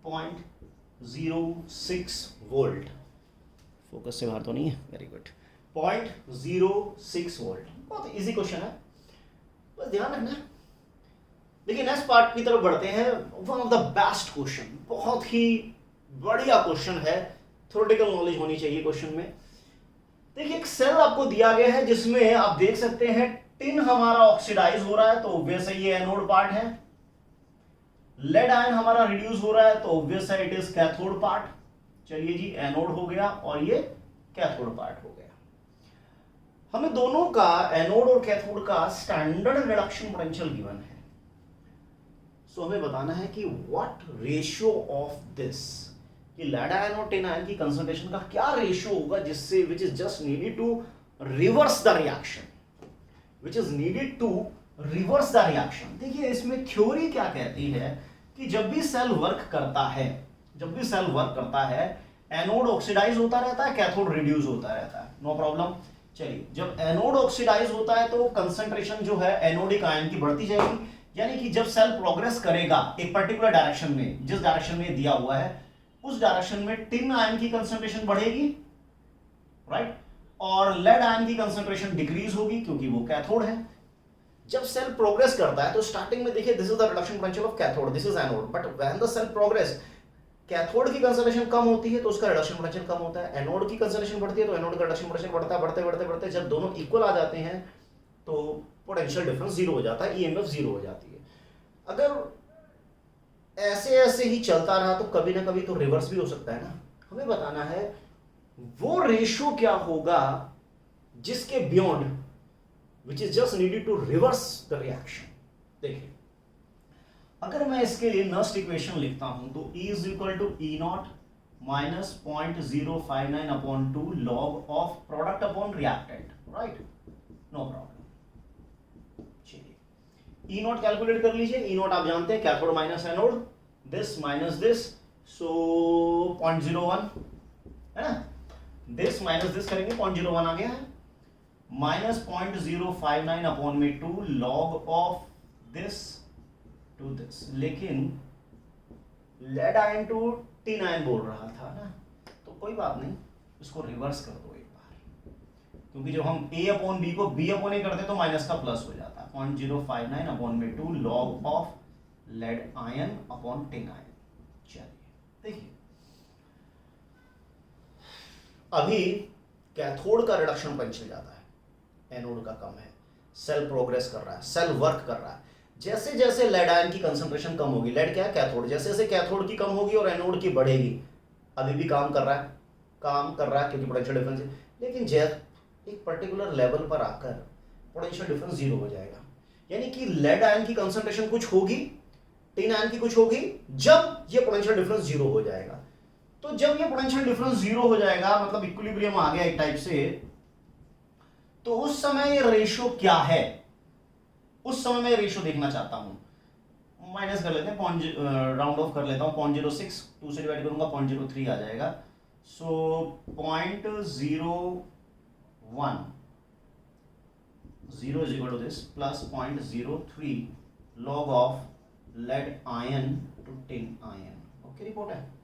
0.06 वोल्ट, फोकस से बाहर तो नहीं है, वेरी गुड, 0.06 वोल्ट, बहुत इजी क्वेश्चन है, बस ध्यान रखना है। देखिए नेक्स्ट पार्ट की तरफ बढ़ते हैं, one of the best question, बहुत ही बढ़िया क्वेश्चन है, थ्योरेटिकल नॉलेज होनी चाहिए क्वेश्चन में। देखिए एक सेल आपको दिया गया है जिसमें आप देख सकते हैं टिन हमारा ऑक्सीडाइज हो रहा है, तो ऑब्वियस है ये एनोड पार्ट है। लेड आयन हमारा रिड्यूस हो रहा है, तो ऑब्वियस है इट इज कैथोड पार्ट। चलिए जी, एनोड हो गया और ये कैथोड पार्ट हो गया। हमें दोनों का, एनोड और कैथोड का स्टैंडर्ड रिडक्शन पोटेंशियल गिवन है। सो हमें बताना है कि व्हाट रेशियो ऑफ दिस, कि लेड आयन और टिन आयन की कंसंट्रेशन का क्या रेशियो होगा जिससे which is just needed to reverse the reaction, which is needed to reverse the reaction. देखिए इसमें थ्योरी क्या कहती है कि जब भी सेल वर्क करता है, जब भी सेल वर्क करता है, एनोड ऑक्सीडाइज होता रहता है, कैथोड रिड्यूस होता रहता है, नो प्रॉब्लम। चलिए जब एनोड ऑक्सीडाइज होता है तो कंसंट्रेशन जो है एनोडिक आयन की बढ़ती जाएगी, यानी कि जब सेल प्रोग्रेस करेगा एक पर्टिकुलर डायरेक्शन में, जिस डायरेक्शन में दिया हुआ है उस डायरेक्शन में टिन आयन की कंसंट्रेशन बढ़ेगी, राइट, और लेड आयन की कंसंट्रेशन डिक्रीज होगी क्योंकि वो कैथोड है। जब सेल प्रोग्रेस करता है तो स्टार्टिंग में देखिए this is the reduction potential of cathode, this is anode, but when the cell progress, cathode की कंसंट्रेशन कम होती है तो उसका रिडक्शन पोटेंशियल कम होता है, एनोड की कंसंट्रेशन बढ़ती है तो एनोड का रिडक्शन पोटेंशियल बढ़ता है, बढ़ते बढ़ते बढ़ते जब दोनों इक्वल आ जाते हैं तो पोटेंशियल डिफरेंस जीरो हो जाता है, ईएमएफ जीरो हो जाती है। अगर ऐसे ऐसे ही चलता रहा तो कभी ना कभी तो रिवर्स भी हो सकता है ना। हमें बताना है वो रेशियो क्या होगा जिसके beyond which is just needed to reverse the reaction। देखिए अगर मैं इसके लिए नस्ट इक्वेशन लिखता हूं तो E is equal to E naught minus 0.059 upon 2 log of product upon reactant, right, no problem। चलिए E naught कैलकुलेट कर लीजिए। E naught आप जानते हैं cathode minus anode, this minus this, so 0.01 है ना, दिस माइनस दिस करेंगे 0.01 आ गया है, माइनस 0.059 अपॉन में 2 log of this to this. लेकिन lead ion to tin ion बोल रहा था ना, तो कोई बात नहीं, इसको रिवर्स कर दो एक बार, क्योंकि जब हम a अपॉन b को b अपॉन a करते तो माइनस का प्लस हो जाता है, 0.059 अपॉन में 2 log of lead ion upon tin ion. चलिए देखिए अभी कैथोड का रिडक्शन पोटेंशियल ज्यादा है, एनोड का कम है, सेल प्रोग्रेस कर रहा है, सेल वर्क कर रहा है। जैसे जैसे लेड आयन की कंसंट्रेशन कम होगी, लेड क्या है कैथोड, जैसे जैसे कैथोड की कम होगी और एनोड की बढ़ेगी, अभी भी काम कर रहा है, काम कर रहा है क्योंकि पोटेंशियल डिफरेंस है, लेकिन जब एक पर्टिकुलर लेवल पर आकर पोटेंशियल डिफरेंस जीरो हो जाएगा, यानी कि लेड आयन की कंसंट्रेशन कुछ होगी, टिन आयन की कुछ होगी, जब ये पोटेंशियल डिफरेंस जीरो हो जाएगा। तो जब ये पोटेंशियल डिफरेंस जीरो हो जाएगा, मतलब इक्विलिब्रियम आ गया एक टाइप से, तो उस समय ये रेशियो क्या है, उस समय मैं रेशियो देखना चाहता हूं। माइनस कर लेते हैं, राउंड ऑफ कर लेता हूं, 0.06 2 से डिवाइड करूंगा 0.03 आ जाएगा, so 0.01 0 is equal to this plus 0.03 log of lead ion to tin ion. Okay report है।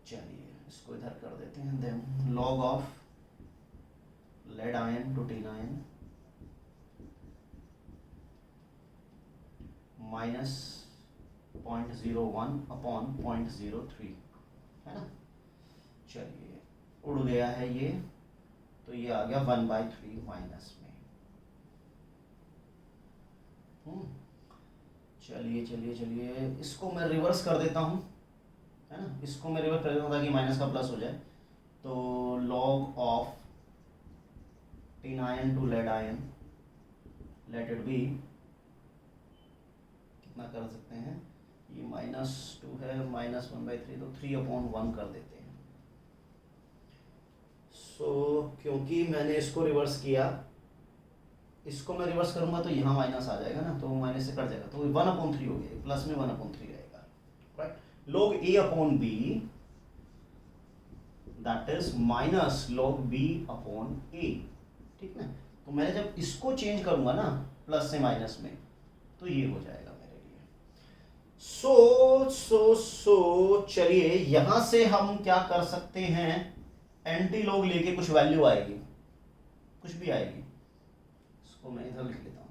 चलिए इसको इधर कर देते हैं, then log of lead ion to tin ion minus 0.01 upon 0.03 है ना। चलिए उड़ गया है ये, तो ये आ गया 1/3 माइनस में। चलिए चलिए चलिए इसको मैं रिवर्स कर देता हूँ, है ना, इसको मैं रिवर्स कर देता हूँ ताकि माइनस का प्लस हो जाए। तो log of tin ion to lead ion, let it be, कितना कर सकते हैं, ये -2 है, -1/3, तो 3/1 कर देते हैं। सो क्योंकि मैंने इसको रिवर्स किया इसको मैं रिवर्स करूंगा तो यहाँ माइनस आ जाएगा ना, तो माइनस से कट जाएगा, तो 1/3 हो गया, प्लस में 1/3 रहेगा, right. log a upon b that is minus log b upon a, ठीक ना। तो मैं जब इसको चेंज करूंगा ना प्लस से माइनस में, तो ये हो जाएगा मेरे लिए। सो चलिए यहां से हम क्या कर सकते हैं, एंटी लॉग लेके कुछ वैल्यू आएगी, कुछ भी आएगी, इसको मैं इधर लिख लेता हूं,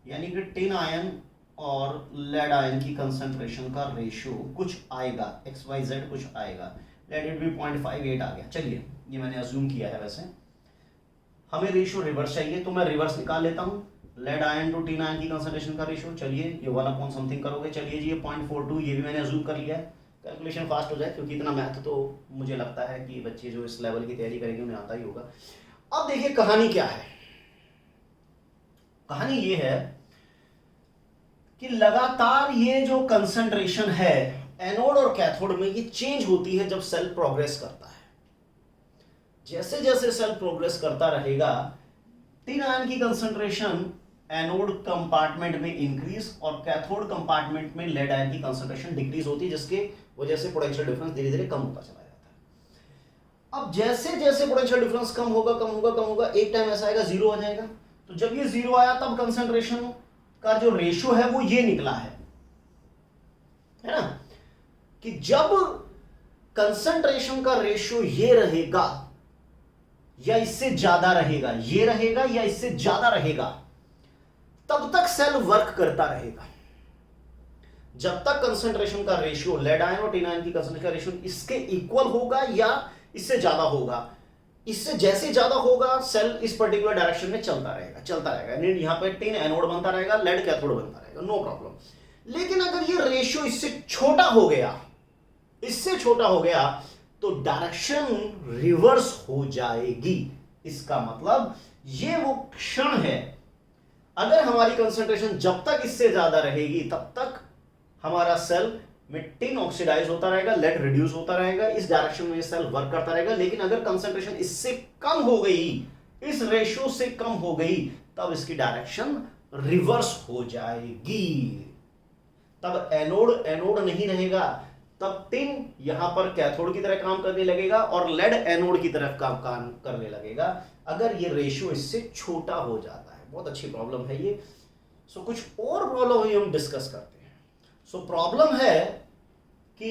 यानी कि टिन आयन और लेड आयन की कंसंट्रेशन का रेशियो कुछ आएगा, XYZ कुछ आएगा, लेट इट बी 0.58 आ गया। चलिए ये मैंने अज्यूम किया है, वैसे हमें रेशियो रिवर्स चाहिए तो मैं रिवर्स निकाल लेता हूं, lead ion to tin ion की कंसंट्रेशन का रेशियो, चलिए ये 1 समथिंग करोगे, चलिए जी ये 0.42, ये भी मैंने अज्यूम कर लिया है। कैलकुलेशन फास्ट हो जाए, क्योंकि इतना मैथ तो मुझे लगता है कि बच्चे जो इस लेवल की तैयारी करेंगे उन्हें आता ही होगा। अब देखिए कहानी क्या है, कहानी ये है कि लगातार ये जो कंसंट्रेशन है एनोड और कैथोड में, ये चेंज होती है जब सेल प्रोग्रेस करता है। जैसे जैसे सेल प्रोग्रेस करता रहेगा, टिन आयन की कंसंट्रेशन एनोड कंपार्टमेंट में इंक्रीज और कैथोड कंपार्टमेंट में लेड आयन की कंसंट्रेशन डिक्रीज होती है, जिसके वजह से पोटेंशियल डिफरेंस धीरे धीरे कम होता चला जाता है। अब जैसे जैसे पोटेंशियल डिफरेंस कम होगा कम होगा कम होगा, एक टाइम ऐसा आएगा जीरो आ जाएगा। तो जब ये जीरो आया तब कंसंट्रेशन का जो रेशियो है वो ये निकला है ना, कि जब कंसंट्रेशन का रेशियो ये रहेगा या इससे ज्यादा रहेगा, ये रहेगा या इससे ज्यादा रहेगा, तब तक सेल वर्क करता रहेगा। जब तक कंसंट्रेशन का रेशियो लेड आयन और टिन आयन की कंसंट्रेशन का रेशियो इसके इक्वल होगा या इससे ज्यादा होगा, इससे जैसे ज्यादा होगा सेल इस पर्टिकुलर डायरेक्शन में चलता रहेगा। यहां पे टिन एनोड बनता रहेगा, लेड कैथोड बनता रहेगा, नो प्रॉब्लम। लेकिन अगर ये रेशियो इससे छोटा हो गया, इससे छोटा हो गया, तो डायरेक्शन रिवर्स हो जाएगी। इसका मतलब ये वो क्षण है, अगर हमारी कंसंट्रेशन जब तक इससे ज्यादा रहेगी तब तक हमारा सेल में टिन ऑक्सीडाइज होता रहेगा, लेड रिड्यूस होता रहेगा, इस डायरेक्शन में सेल वर्क करता रहेगा। लेकिन अगर कंसंट्रेशन इससे कम हो गई, इस रेशियो से कम हो गई, तब इसकी डायरेक्शन रिवर्स हो जाएगी। तब एनोड नहीं रहेगा, तब टिन यहां पर कैथोड की तरह काम करने लगेगा और लेड एनोड की तरफ काम करने लगेगा, अगर ये रेशियो इससे छोटा हो जाता है। बहुत अच्छी प्रॉब्लम है ये। सो कुछ और प्रॉब्लम है हम डिस्कस करते हैं। सो प्रॉब्लम है कि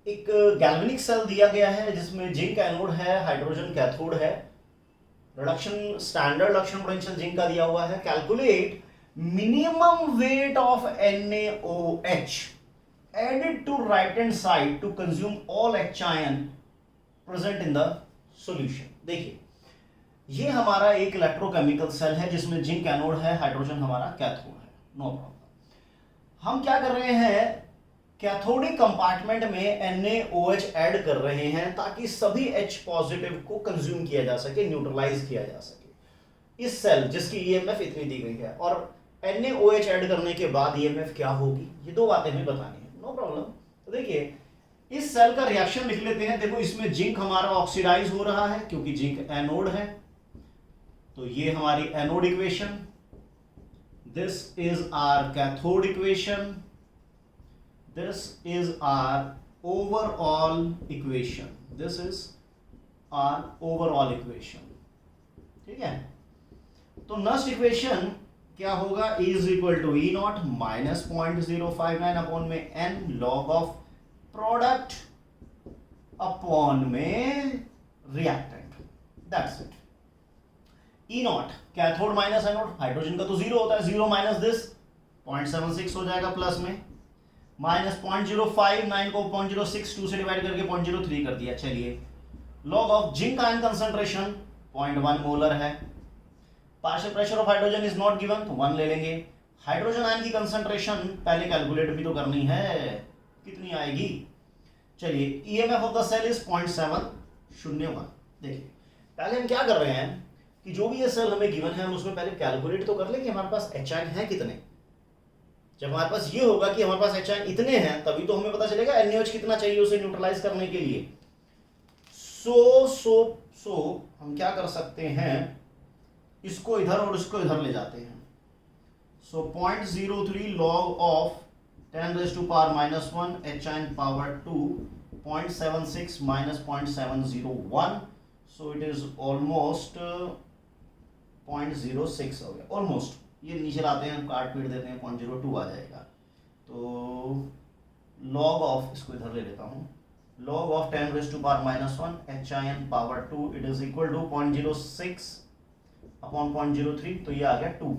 एक गैल्वेनिक सेल दिया गया है जिसमें जिंक एनोड है, हाइड्रोजन कैथोड है, reduction standard reduction potential zinc का दिया हुआ है। Calculate minimum weight of NaOH added to right hand side to consume all H ion present in the solution। देखिए ये हमारा एक इलेक्ट्रोकेमिकल सेल है जिसमें जिंक एनोड है, हाइड्रोजन हमारा कैथोड है, नो प्रॉब्लम। हम क्या कर रहे हैं, कैथोडिक कंपार्टमेंट में NaOH ऐड कर रहे हैं ताकि सभी H पॉजिटिव को कंज्यूम किया जा सके, न्यूट्रलाइज किया जा सके। इस सेल जिसकी EMF इतनी दी गई है, और NaOH ऐड करने के बाद EMF क्या होगी, ये दो बातें हमें बतानी है, नो प्रॉब्लम। तो देखिए इस सेल का रिएक्शन लिख लेते हैं। देखो इसमें जिंक हमारा ऑक्सीडाइज हो रहा है क्योंकि जिंक एनोड है, तो ये हमारी anode equation, this is our cathode equation, this is our overall equation, this is our overall equation, ठीक है। तो नस्ट इक्वेशन क्या होगा, is equal to E naught minus 0.059 upon में n log of product upon में reactant, that's it. E naught cathode minus anode, hydrogen का तो zero होता है, जीरो माइनस दिस 0.76 हो जाएगा, प्लस में माइनस 0.059 को 0.062 से डिवाइड करके 0.03 कर दिया। चलिए log of zinc ion concentration 0.1 molar है, partial pressure of hydrogen is not given तो 1 ले लेंगे। हाइड्रोजन आयन की कंसंट्रेशन पहले कैलकुलेट भी तो करनी है, कितनी आएगी। चलिए EMF of the cell is 0.701। देखिए पहले हम क्या कर रहे हैं कि जो भी ये सेल हमें गिवन है हम उसमें पहले कैलकुलेट तो कर लें कि हमारे पास एच आयन है कितने। जब हमारे पास ये होगा कि हमारे पास एच आयन इतने हैं तभी तो हमें पता चलेगा NaOH कितना चाहिए उसे न्यूट्रलाइज करने के लिए। सो हम क्या कर सकते हैं इसको इधर और इसको इधर ले जाते हैं। सो 0.03 log of 10 raised to power -1 HIN power 2 0.76 minus 0.701, so it is almost 0.06 हो गया ऑलमोस्ट। ये नीचे लाते हैं, काट पीट देते हैं, 0.02 आ जाएगा। तो log ऑफ, इसको इधर ले लेता हूँ, log of 10 raised to power -1 HIN power 2 it is equal to 0.06 upon 0.03, तो ये आ गया 2।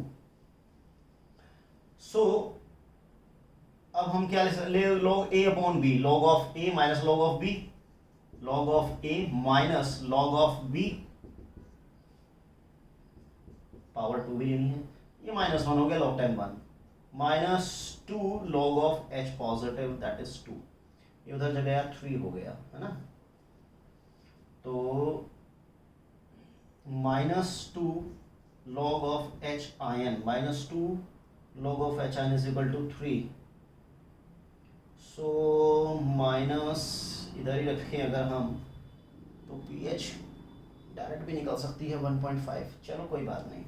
सो अब हम क्या ले log a upon b, log of a minus log of b, log of a minus log of b, power 2 भी लेनी है, ये -1 हो गया, log 10 1 minus 2 log of h positive that is 2, ये उधर जगह 3 हो गया है ना। तो -2 log of h ion minus 2 log of h ion is equal to 3। So minus इधर ही रखें अगर हम, तो pH डायरेक्ट भी निकल सकती है 1.5, चलो कोई बात नहीं।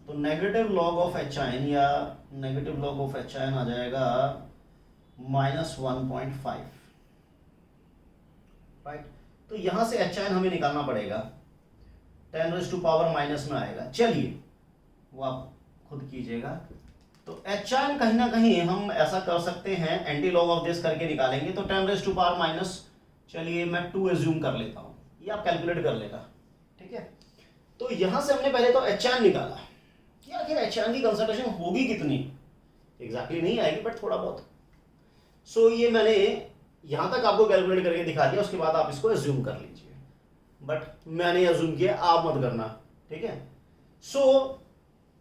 तो negative log of H ion या negative log of H ion आ जाएगा -1.5, राइट। तो यहां से एच आयन हमें निकालना पड़ेगा, 10 raised to power माइनस में आएगा, चलिए वो आप खुद कीजिएगा। तो एच आयन कहीं ना कहीं हम ऐसा कर सकते हैं, एंटी लॉग ऑफ दिस करके निकालेंगे। तो 10 raised to power माइनस, चलिए मैं 2 एज्यूम कर लेता हूं, ये आप कैलकुलेट कर लेगा, ठीक है। तो यहां से हमने पहले तो एच आयन निकाला कि आखिर एच आयन की कंसंट्रेशन होगी कितनी, एग्जैक्टली नहीं आएगी बट थोड़ा बहुत। सो ये मैंने यहां तक आपको कैलकुलेट करके दिखा दिया, उसके बाद आप इसको एज्यूम कर लीजिए, बट मैंने एज्यूम किया, आप मत करना, ठीक है। सो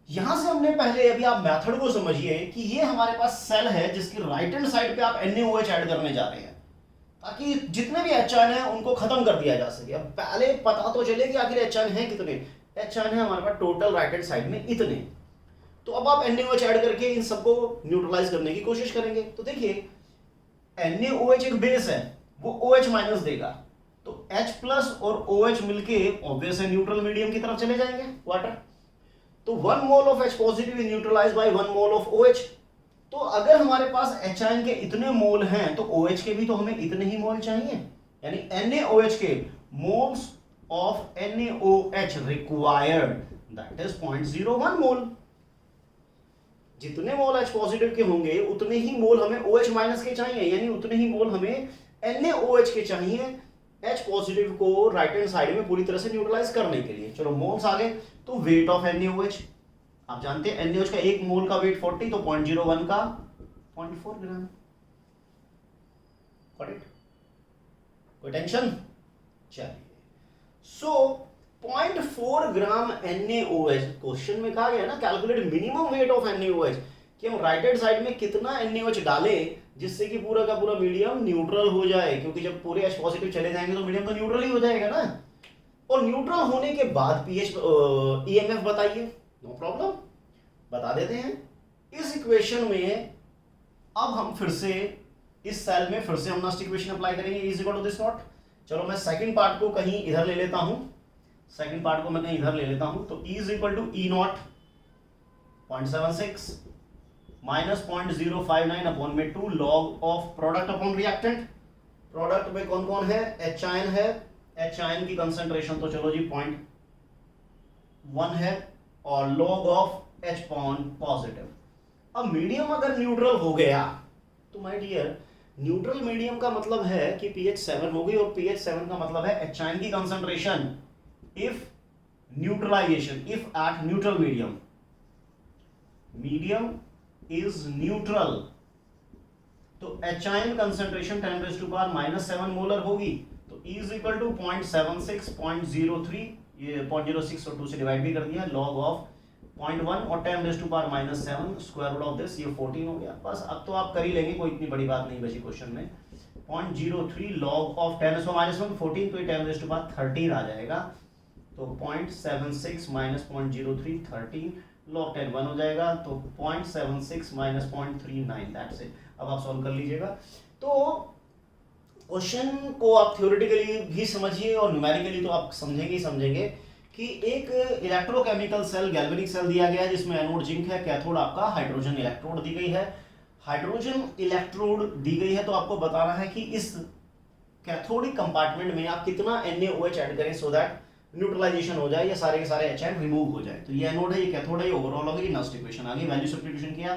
यहां से हमने पहले, अभी आप मेथड को समझिए कि ये हमारे पास सेल है जिसकी राइट हैंड साइड पे आप NaOH ऐड करने जा रहे हैं, ताकि जितने भी एच आयन है उनको खत्म कर दिया जा सके। अब पहले पता तो चले कि आखिर एच आयन है कितने, एच आयन है हमारे पास टोटल राइट हैंड साइड में इतने। तो अब आप NaOH ऐड करके इन सबको न्यूट्रलाइज करने की कोशिश करेंगे। तो देखिए NaOH एक बेस है, वो OH माइनस देगा, तो H प्लस और OH मिलके ऑब्वियस है न्यूट्रल मीडियम की तरफ चले जाएंगे, वाटर। तो 1 mole of H positive is neutralised by 1 mole of OH। तो अगर हमारे पास एच आयन के इतने मोल हैं तो OH के भी तो हमें इतने ही मोल चाहिए, यानी NaOH के moles of NaOH required that is 0.01 मोल। जितने मोल H पॉजिटिव के होंगे उतने ही मोल हमें OH माइनस के चाहिए, यानी उतने ही मोल हमें NaOH के चाहिए H पॉजिटिव को राइट हैंड साइड में पूरी तरह से न्यूट्रलाइज करने के लिए। चलो मोल्स आ गए, तो वेट ऑफ NaOH आप जानते हैं, NaOH का एक मोल का वेट 40, तो 0.01 का 0.4 ग्राम। Got it? कोई टेंशन? चलिए, सो 0.4 ग्राम NaOH, क्वेश्चन में कहा गया ना calculate minimum weight of NaOH, कि हम राइट हैंड साइड में कितना NaOH डालें जिससे कि पूरा का पूरा मीडियम न्यूट्रल हो जाए, क्योंकि जब पूरे H पॉजिटिव चले जाएंगे तो मीडियम तो न्यूट्रल ही हो जाएगा ना। और न्यूट्रल होने के बाद pH EMF बताइए, नो प्रॉब्लम, बता देते हैं। इस इक्वेशन में अब हम फिर से इस सेल में फिर से हम नस्ट इक्वेशन अप्लाई करेंगे, is equal to this naught. चलो मैं सेकंड पार्ट को कहीं इधर ले लेता हूं, सेकंड पार्ट को मैं कहीं इधर ले लेता हूं। तो is equal to E naught 0.76 minus 0.059 upon में 2 log of product upon reactant. Product में कौन कौन है, एच आयन है, एच आयन की कंसंट्रेशन तो चलो जी 0.1 है, और लॉग ऑफ H पॉजिटिव। अब मीडियम अगर न्यूट्रल हो गया तो माय डियर, न्यूट्रल मीडियम का मतलब है कि pH 7 हो गई, और pH 7 का मतलब है एच आयन की concentration if neutralization, if at neutral medium, medium is neutral, तो H ion concentration 10 raised to power -7 molar होगी। तो E इज इक्वल टू 0.76 0.03, ये 0.06 और 2 से डिवाइड भी कर दिया, लॉग ऑफ 0.1 और 10 raised to power -7 square root of this, ये 14 हो गया। बस अब तो आप कर ही लेंगे, कोई इतनी बड़ी बात नहीं बची क्वेश्चन में। 0.03 लॉग ऑफ 10 -1 14, तो ये 10 raised to power 13 आ जाएगा। तो 0.76 माइनस 0.03 13, लॉग 10 1 हो जाएगा, तो 0.76 माइनस 0.39, दैट्स इट। अब आप सॉल्व कर लीजिएगा। तो क्वेश्चन को आप थ्योरेटिकली भी समझिए और न्यूमेरिकली तो आप समझेंगे ही समझेंगे कि एक इलेक्ट्रोकेमिकल सेल, गैल्वेनिक सेल दिया गया है जिसमें एनोड जिंक है, कैथोड आपका हाइड्रोजन इलेक्ट्रोड दी गई है। हाइड्रोजन इलेक्ट्रोड दी गई है तो आपको बताना है कि इस कैथोडिक कंपार्टमेंट में आप कितना NaOH ऐड करें सो दैट न्यूट्रलाइजेशन हो जाए, या सारे के सारे H रिमूव हो जाए। तो ये एनोड है, ये कैथोड है, ये ओवरऑल हो गई, नस्ट इक्वेशन आ गई। वैल्यू सब्स्टिट्यूशन किया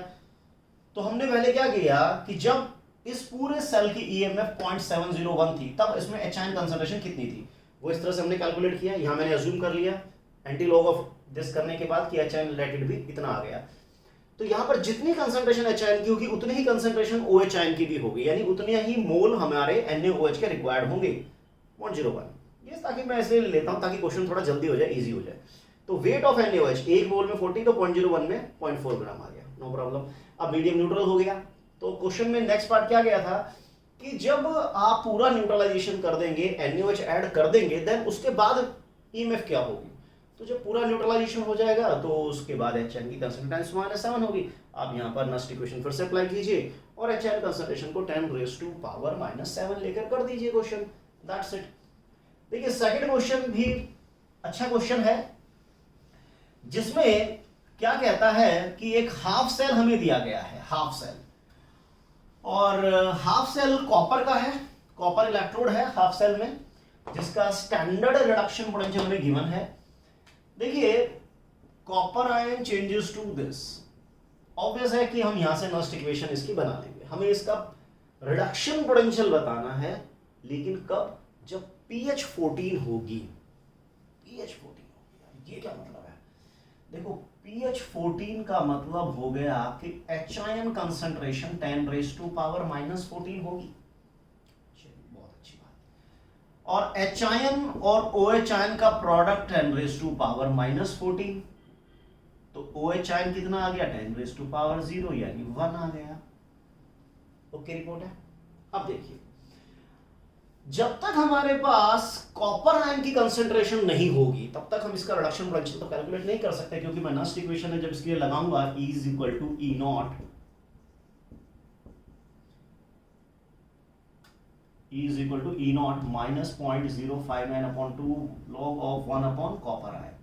तो हमने पहले क्या किया कि जब इस पूरे सेल की EMF 0.701 थी तब इसमें H कंसंट्रेशन कितनी थी वो इस तरह से हमने कैलकुलेट किया। यहाँ मैंने अज्यूम कर लिया एंटी लॉग ऑफ दिस करने के बाद कि H रिलेटेड भी इतना आ गया। तो यहाँ पर जितनी कंसंट्रेशन H की होगी उतनी ही कंसंट्रेशन OH की भी होगी, यानी उतने ही मोल हमारे NaOH के रिक्वायर्ड होंगे 0.01। ये ताकि मैं ऐसे लेता हूँ ताकि क्वेश्चन थोड़ा जल्दी हो जाए, इजी हो जाए। तो वेट ऑफ NaOH एक मोल में 40, तो 0.01 में 0.4 ग्राम आ गया, नो प्रॉब्लम। अब मीडियम न्यूट्रल हो गया। तो क्वेश्चन में नेक्स्ट पार्ट क्या गया था कि जब आप पूरा न्यूट्रलाइजेशन कर देंगे, NaOH ऐड कर देंगे, देन उसके बाद EMF क्या होगी। तो जब पूरा न्यूट्रलाइजेशन हो जाएगा तो उसके बाद H की कंसंट्रेशन -7 होगी। आप यहाँ पर नस्ट इक्वेशन फिर से अप्लाई कीजिए और H कंसंट्रेशन को 10⁻⁻⁷ लेकर कर दीजिए क्वेश्चन, दैट्स इट। देखिए सेकंड क्वेश्चन भी अच्छा क्वेश्चन है जिसमें क्या कहता है कि एक हाफ सेल हमें दिया गया है, हाफ सेल, और हाफ सेल कॉपर का है, कॉपर इलेक्ट्रोड है हाफ सेल में, जिसका स्टैंडर्ड रिडक्शन पोटेंशियल हमें गिवन है। देखिए copper ion changes to this, obvious है कि हम यहां से नस्ट इक्वेशन इसकी बना लेंगे। हमें इसका रिडक्शन पोटेंशियल बताना है, लेकिन कब, जब pH 14 होगी। pH 14 होगी, ये क्या मतलब है? देखो pH 14 का मतलब हो गया कि H आयन कंसंट्रेशन 10⁻⁻14 होगी। चलिए बहुत अच्छी बात। और H आयन और OH आयन का प्रोडक्ट 10⁻⁻14, तो OH आयन कितना आ गया 10⁻0 यानी 1 आ गया। ओके रिपोर्ट है। अब देखिए जब तक हमारे पास कॉपर आयन की कंसंट्रेशन नहीं होगी तब तक हम इसका रिडक्शन पोटेंशियल तो कैलकुलेट नहीं कर सकते, क्योंकि मैं नस्ट इक्वेशन है जब इसके लिए लगाऊंगा E = E0 -0.059/2 log of 1 upon copper ion.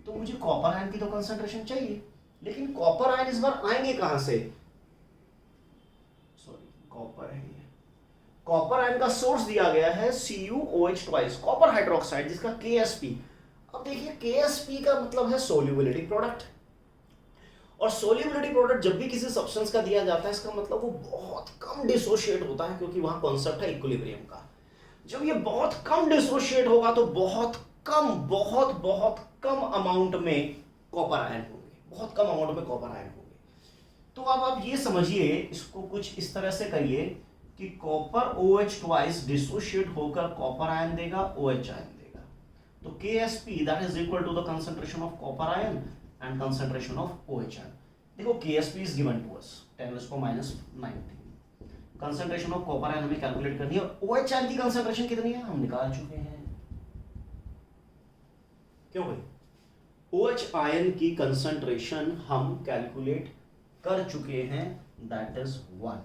तो मुझे कॉपर आयन की तो कंसंट्रेशन चाहिए, लेकिन कॉपर आयन इस बार आएंगे कहां से? सॉरी, कॉपर है, कॉपर आयन का सोर्स दिया गया है CuOH ट्वाइस, कॉपर हाइड्रोक्साइड, जिसका KSP। अब देखिए KSP का मतलब है सोल्यूबिलिटी प्रोडक्ट, और सोल्यूबिलिटी प्रोडक्ट जब भी किसी सब्सटेंस का दिया जाता है इसका मतलब वो बहुत कम डिसोशिएट होता है, क्योंकि वहां कॉन्सेप्ट है इक्विलिब्रियम का। जब ये बहुत कम डिसोशिएट होगा तो बहुत कम अमाउंट में कॉपर आयन होंगे, बहुत कम अमाउंट में कॉपर आयन होंगे। तो अब आप ये समझिए, इसको कुछ इस तरह से करिए कि कॉपर OH ट्वाइस डिसोशिएट होकर कॉपर आयन देगा, OH आयन देगा। तो KSP that is equal to the concentration of copper ion and concentration of OH ion. देखो KSP is given to us 10⁻⁹ concentration of copper ion हमें calculate करनी है, और OH ion की concentration कितनी है हम निकाल चुके हैं। क्यों भाई? OH आयन की कंसंट्रेशन हम कैलकुलेट कर चुके हैं, दैट इज 1।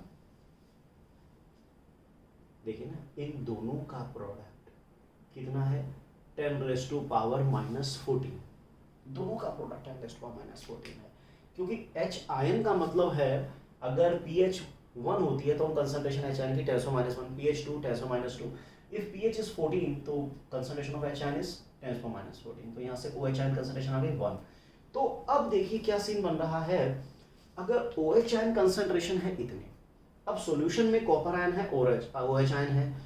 देखिए ना, इन दोनों का प्रोडक्ट कितना है 10⁻⁻14, दोनों का प्रोडक्ट 10⁻⁻14 है, क्योंकि H आयन का मतलब है अगर pH 1 होती है तो हम कंसंट्रेशन H आयन की 10⁻⁻1, pH 2 10⁻2, इफ pH is 14 तो concentration of H ion is 10⁻14, तो यहाँ से OH आयन कंसंट्रेशन आ गई 1। तो अब देखिए क्या सीन बन रहा है, अगर OH आयन कंसंट्रेशन है इतने, अब सॉल्यूशन में कॉपर आयन है, OH आयन है,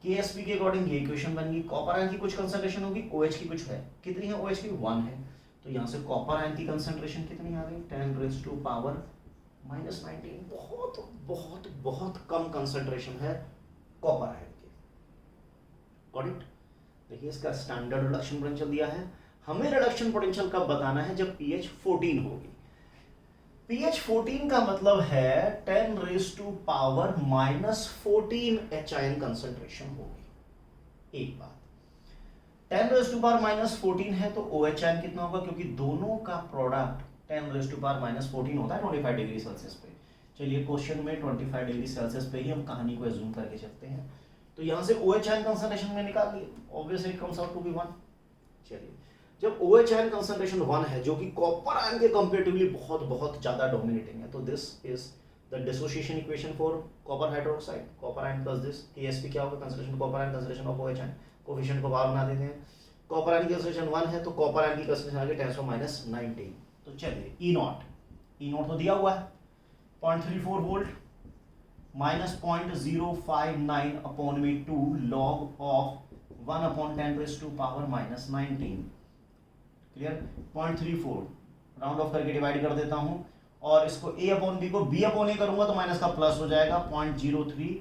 KSP के अकॉर्डिंग ये इक्वेशन बन गई। कॉपर आयन की कुछ कंसंट्रेशन होगी, OH की कुछ है, कितनी है OH की 1 है, तो यहाँ से कॉपर आयन की कंसंट्रेशन कितनी आ गई 10⁻⁻⁻19, बहुत कम कंसंट्रेशन है कॉपर आयन की। Got it? देखिए इसका स्टैंडर्ड रिडक्शन पोटेंशियल दिया है, हमें रिडक्शन पोटेंशियल कब बताना है, जब pH 14 होगी। pH 14 का मतलब है 10⁻⁻14 H आयन कंसंट्रेशन होगी। एक बात, 10⁻⁻14 है तो OH आयन कितना होगा, क्योंकि दोनों का प्रोडक्ट 10⁻⁻14 होता है 25 डिग्री सेल्सियस पे। चलिए क्वेश्चन में 25 डिग्री सेल्सियस पे ही हम कहानी को एज्यूम करके चलते हैं। तो यहां से OH आयन कंसंट्रेशन में निकाल लिए, obviously it comes out to be 1। चलिए जब OH आयन कंसंट्रेशन 1 है जो कि कॉपर आयन के कंपैरेटिवली बहुत बहुत ज्यादा डोमिनेटिंग है, तो this is the dissociation equation for copper hydroxide, copper ion plus this KSP क्या होगा, concentration copper ion concentration of OH ion, coefficient को बाहर बना देते हैं। कॉपर आयन की कंसंट्रेशन 1 है तो कॉपर आयन की कंसंट्रेशन आ गई 10⁻⁻⁹। तो चलिए E0 तो दिया हुआ है 0.34 volt minus 0.059/2 log of 1/10⁻⁻⁹। Clear, 0.34 round of करके डिवाइड कर देता हूं और इसको A/B को B/A करूंगा तो माइनस का प्लस हो जाएगा 0.03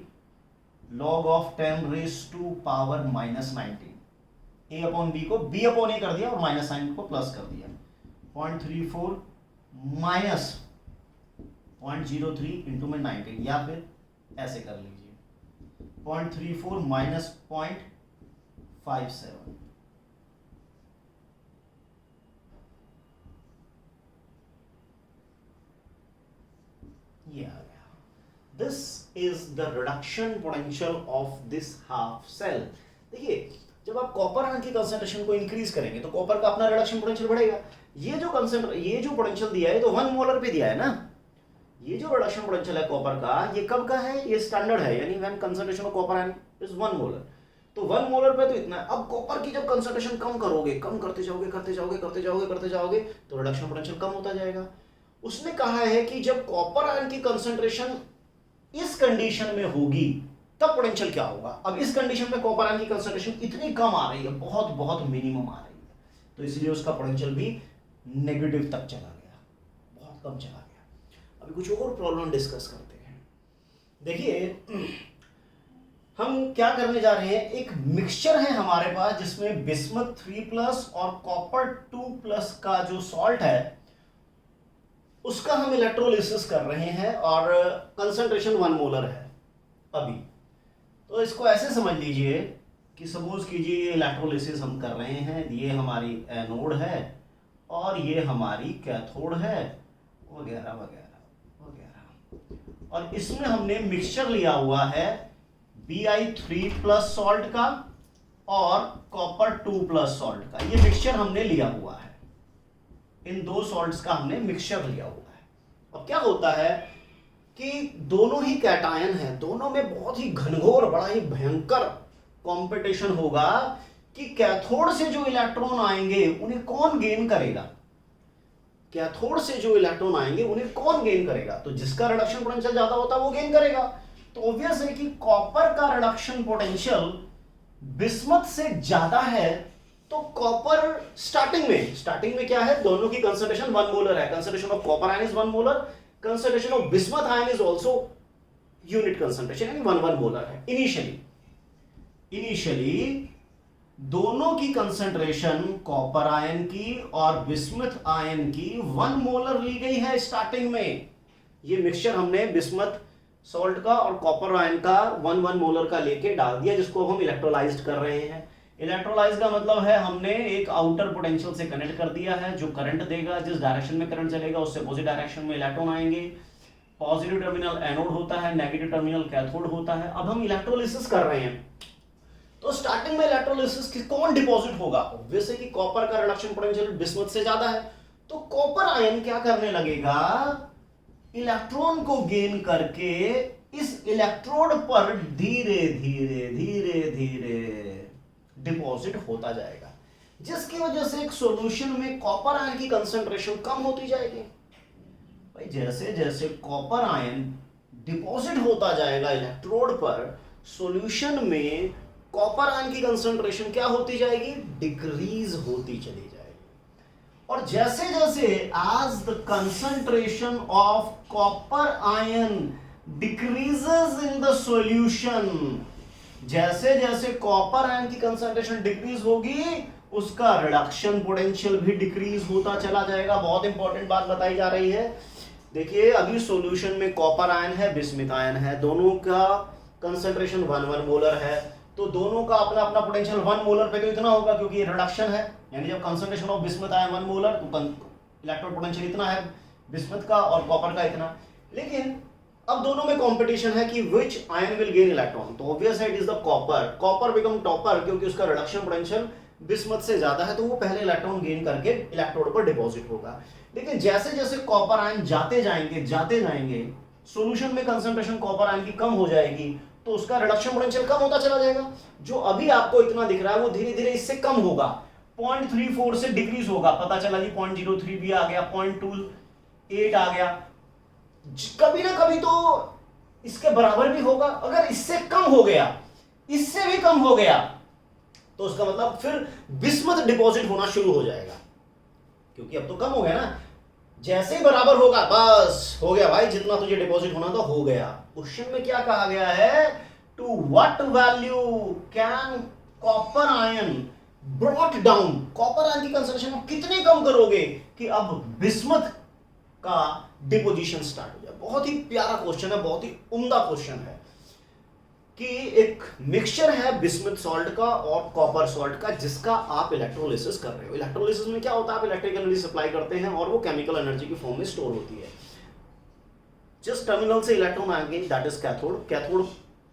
log ऑफ 10⁻⁻⁹। A/B को B/A कर दिया और माइनस साइन को प्लस कर दिया। 0.34 माइनस 0.03 इंटू में 19, या फिर ऐसे कर लीजिए 0.34 माइनस 0.57। ये आ गया। This is the reduction potential of this half cell. देखिए जब आप कॉपर आयन की कंसंट्रेशन को इंक्रीज करेंगे तो कॉपर का अपना रिडक्शन पोटेंशियल बढ़ेगा। ये जो पोटेंशियल दिया है तो 1 मोलर पे दिया है ना, ये जो रिडक्शन पोटेंशियल है कॉपर का, ये कब का है, ये स्टैंडर्ड है, यानी when concentration of copper ion is 1 molar, तो 1 मोलर पे तो इतना है। अब कॉपर की जब कंसंट्रेशन कम करोगे, कम करते जाओगे तो रिडक्शन पोटेंशियल कम होता जाएगा। उसने कहा है कि जब कॉपर आयन की कंसंट्रेशन इस कंडीशन में होगी तब पोटेंशियल क्या होगा। अब इस कंडीशन में कॉपर आयन की कंसंट्रेशन इतनी कम आ रही है, बहुत बहुत मिनिमम आ रही है, तो इसलिए उसका पोटेंशियल भी नेगेटिव तक चला गया, बहुत कम चला गया। अभी कुछ और प्रॉब्लम डिस्कस करते हैं। देखिए हम क्या करने जा रहे हैं, एक मिक्सचर है हमारे पास जिसमें बिस्मथ 3+ और कॉपर 2+ का जो सॉल्ट है उसका हम इलेक्ट्रोलिसिस कर रहे हैं और कंसंट्रेशन 1 मोलर है अभी। तो इसको ऐसे समझ लीजिए कि सपोज कीजिए इलेक्ट्रोलिसिस हम कर रहे हैं, ये हमारी एनोड है और ये हमारी कैथोड है वगैरह वगैरह वगैरह, और इसमें हमने मिक्सचर लिया हुआ है Bi3+ सॉल्ट का और कॉपर 2+ सॉल्ट का। ये मिक्सचर हमने लिया हुआ है, इन दो सॉल्ट्स का हमने मिक्सचर लिया हुआ है। अब क्या होता है कि दोनों ही कैटायन हैं, दोनों में बहुत ही घनघोर बड़ा ही भयंकर कंपटीशन होगा कि कैथोड से जो इलेक्ट्रॉन आएंगे उन्हें कौन गेन करेगा, कैथोड से जो इलेक्ट्रॉन आएंगे उन्हें कौन गेन करेगा। तो जिसका रिडक्शन पोटेंशियल ज्यादा होता है वो गेन करेगा। तो ऑब्वियस है कि कॉपर का रिडक्शन पोटेंशियल बिस्मथ से ज्यादा है, तो कॉपर स्टार्टिंग में क्या है, दोनों की कंसंट्रेशन 1 मोलर है, concentration of copper ion is 1 molar, concentration of bismuth ion is also unit concentration यानी 1 मोलर है। इनिशियली दोनों की कंसंट्रेशन कॉपर आयन की और बिस्मथ आयन की 1 मोलर ली गई है स्टार्टिंग में। ये मिक्सचर हमने बिस्मथ सॉल्ट का और कॉपर आयन का 1 मोलर का लेके डाल दिया, जिसको हम इलेक्ट्रोलाइज्ड कर रहे हैं। इलेक्ट्रोलाइज का मतलब है हमने एक आउटर पोटेंशियल से कनेक्ट कर दिया है जो करंट देगा, जिस डायरेक्शन में करंट चलेगा उससे अपोजिट डायरेक्शन में इलेक्ट्रॉन आएंगे। पॉजिटिव टर्मिनल एनोड होता है, नेगेटिव टर्मिनल कैथोड होता है। अब हम इलेक्ट्रोलिसिस कर रहे हैं, तो स्टार्टिंग में इलेक्ट्रोलिसिस की कौन डिपॉजिट होगा, ऑब्वियस है कि कॉपर का रिडक्शन पोटेंशियल बिस्मथ से ज्यादा है, तो कॉपर आयन क्या करने लगेगा, इलेक्ट्रॉन को गेन करके इस इलेक्ट्रोड पर धीरे धीरे धीरे धीरे डिपॉजिट होता जाएगा, जिसकी वजह से एक सॉल्यूशन में कॉपर आयन की कंसंट्रेशन कम होती जाएगी। भाई जैसे जैसे कॉपर आयन डिपॉजिट होता जाएगा इलेक्ट्रोड पर, सॉल्यूशन में कॉपर आयन की कंसंट्रेशन क्या होती जाएगी, डिक्रीज होती चली जाएगी। और जैसे जैसे as the concentration of copper ion decreases in the solution, जैसे जैसे कॉपर आयन की कंसंट्रेशन डिक्रीज होगी उसका रिडक्शन पोटेंशियल भी डिक्रीज होता चला जाएगा। बहुत इंपॉर्टेंट बात बताई जा रही है। देखिए अभी सॉल्यूशन में कॉपर आयन है, बिस्मथ आयन है, दोनों का कंसंट्रेशन 1 मोलर है, तो दोनों का अपना अपना पोटेंशियल 1 मोलर पे तो इतना होगा क्योंकि ये रिडक्शन है, यानी जब concentration of bismuth ion 1 molar तो इलेक्ट्रॉन पोटेंशियल इतना है बिस्मथ का और कॉपर का इतना। लेकिन अब दोनों में कंपटीशन है कि विच आयन विल गेन इलेक्ट्रॉन, तो ऑब्वियस है it is the copper become topper क्योंकि उसका रिडक्शन पोटेंशियल बिस्मथ से ज्यादा है तो वो पहले इलेक्ट्रॉन गेन करके इलेक्ट्रोड पर डिपॉजिट होगा। लेकिन जैसे जैसे कॉपर आयन जाते जाएंगे सॉल्यूशन में कंसंट्रेशन कॉपर आयन की कम हो जाएगी तो उसका रिडक्शन पोटेंशियल कम होता चला जाएगा। जो अभी आपको इतना दिख रहा है वो धीरे धीरे इससे कम होगा, 0.34 से डिक्रीज होगा। पता चला जी 0.03 भी आ गया, 0.28 आ गया, कभी ना कभी तो इसके बराबर भी होगा। अगर इससे कम हो गया, इससे भी कम हो गया तो उसका मतलब फिर बिस्मथ डिपॉजिट होना शुरू हो जाएगा, क्योंकि अब तो कम हो गया ना। जैसे ही बराबर होगा बस हो गया भाई, जितना तुझे डिपॉजिट होना था हो गया। क्वेश्चन में क्या कहा गया है, to what value can copper ion brought down, copper ion की कंसंट्रेशन को कितने कम करोगे कि अब बिस्मथ का डिपोजिशन स्टार्ट हो जाए। बहुत ही प्यारा क्वेश्चन है, बहुत ही उम्दा क्वेश्चन है कि एक मिक्सचर है बिस्मथ सॉल्ट का और कॉपर सॉल्ट का जिसका आप इलेक्ट्रोलिसिस कर रहे हो। इलेक्ट्रोलिसिस में क्या होता है, आप इलेक्ट्रिकल एनर्जी सप्लाई करते हैं और वो केमिकल एनर्जी की फॉर्म में स्टोर होती है। जिस टर्मिनल से इलेक्ट्रॉन आएंगे दैट इज कैथोड, कैथोड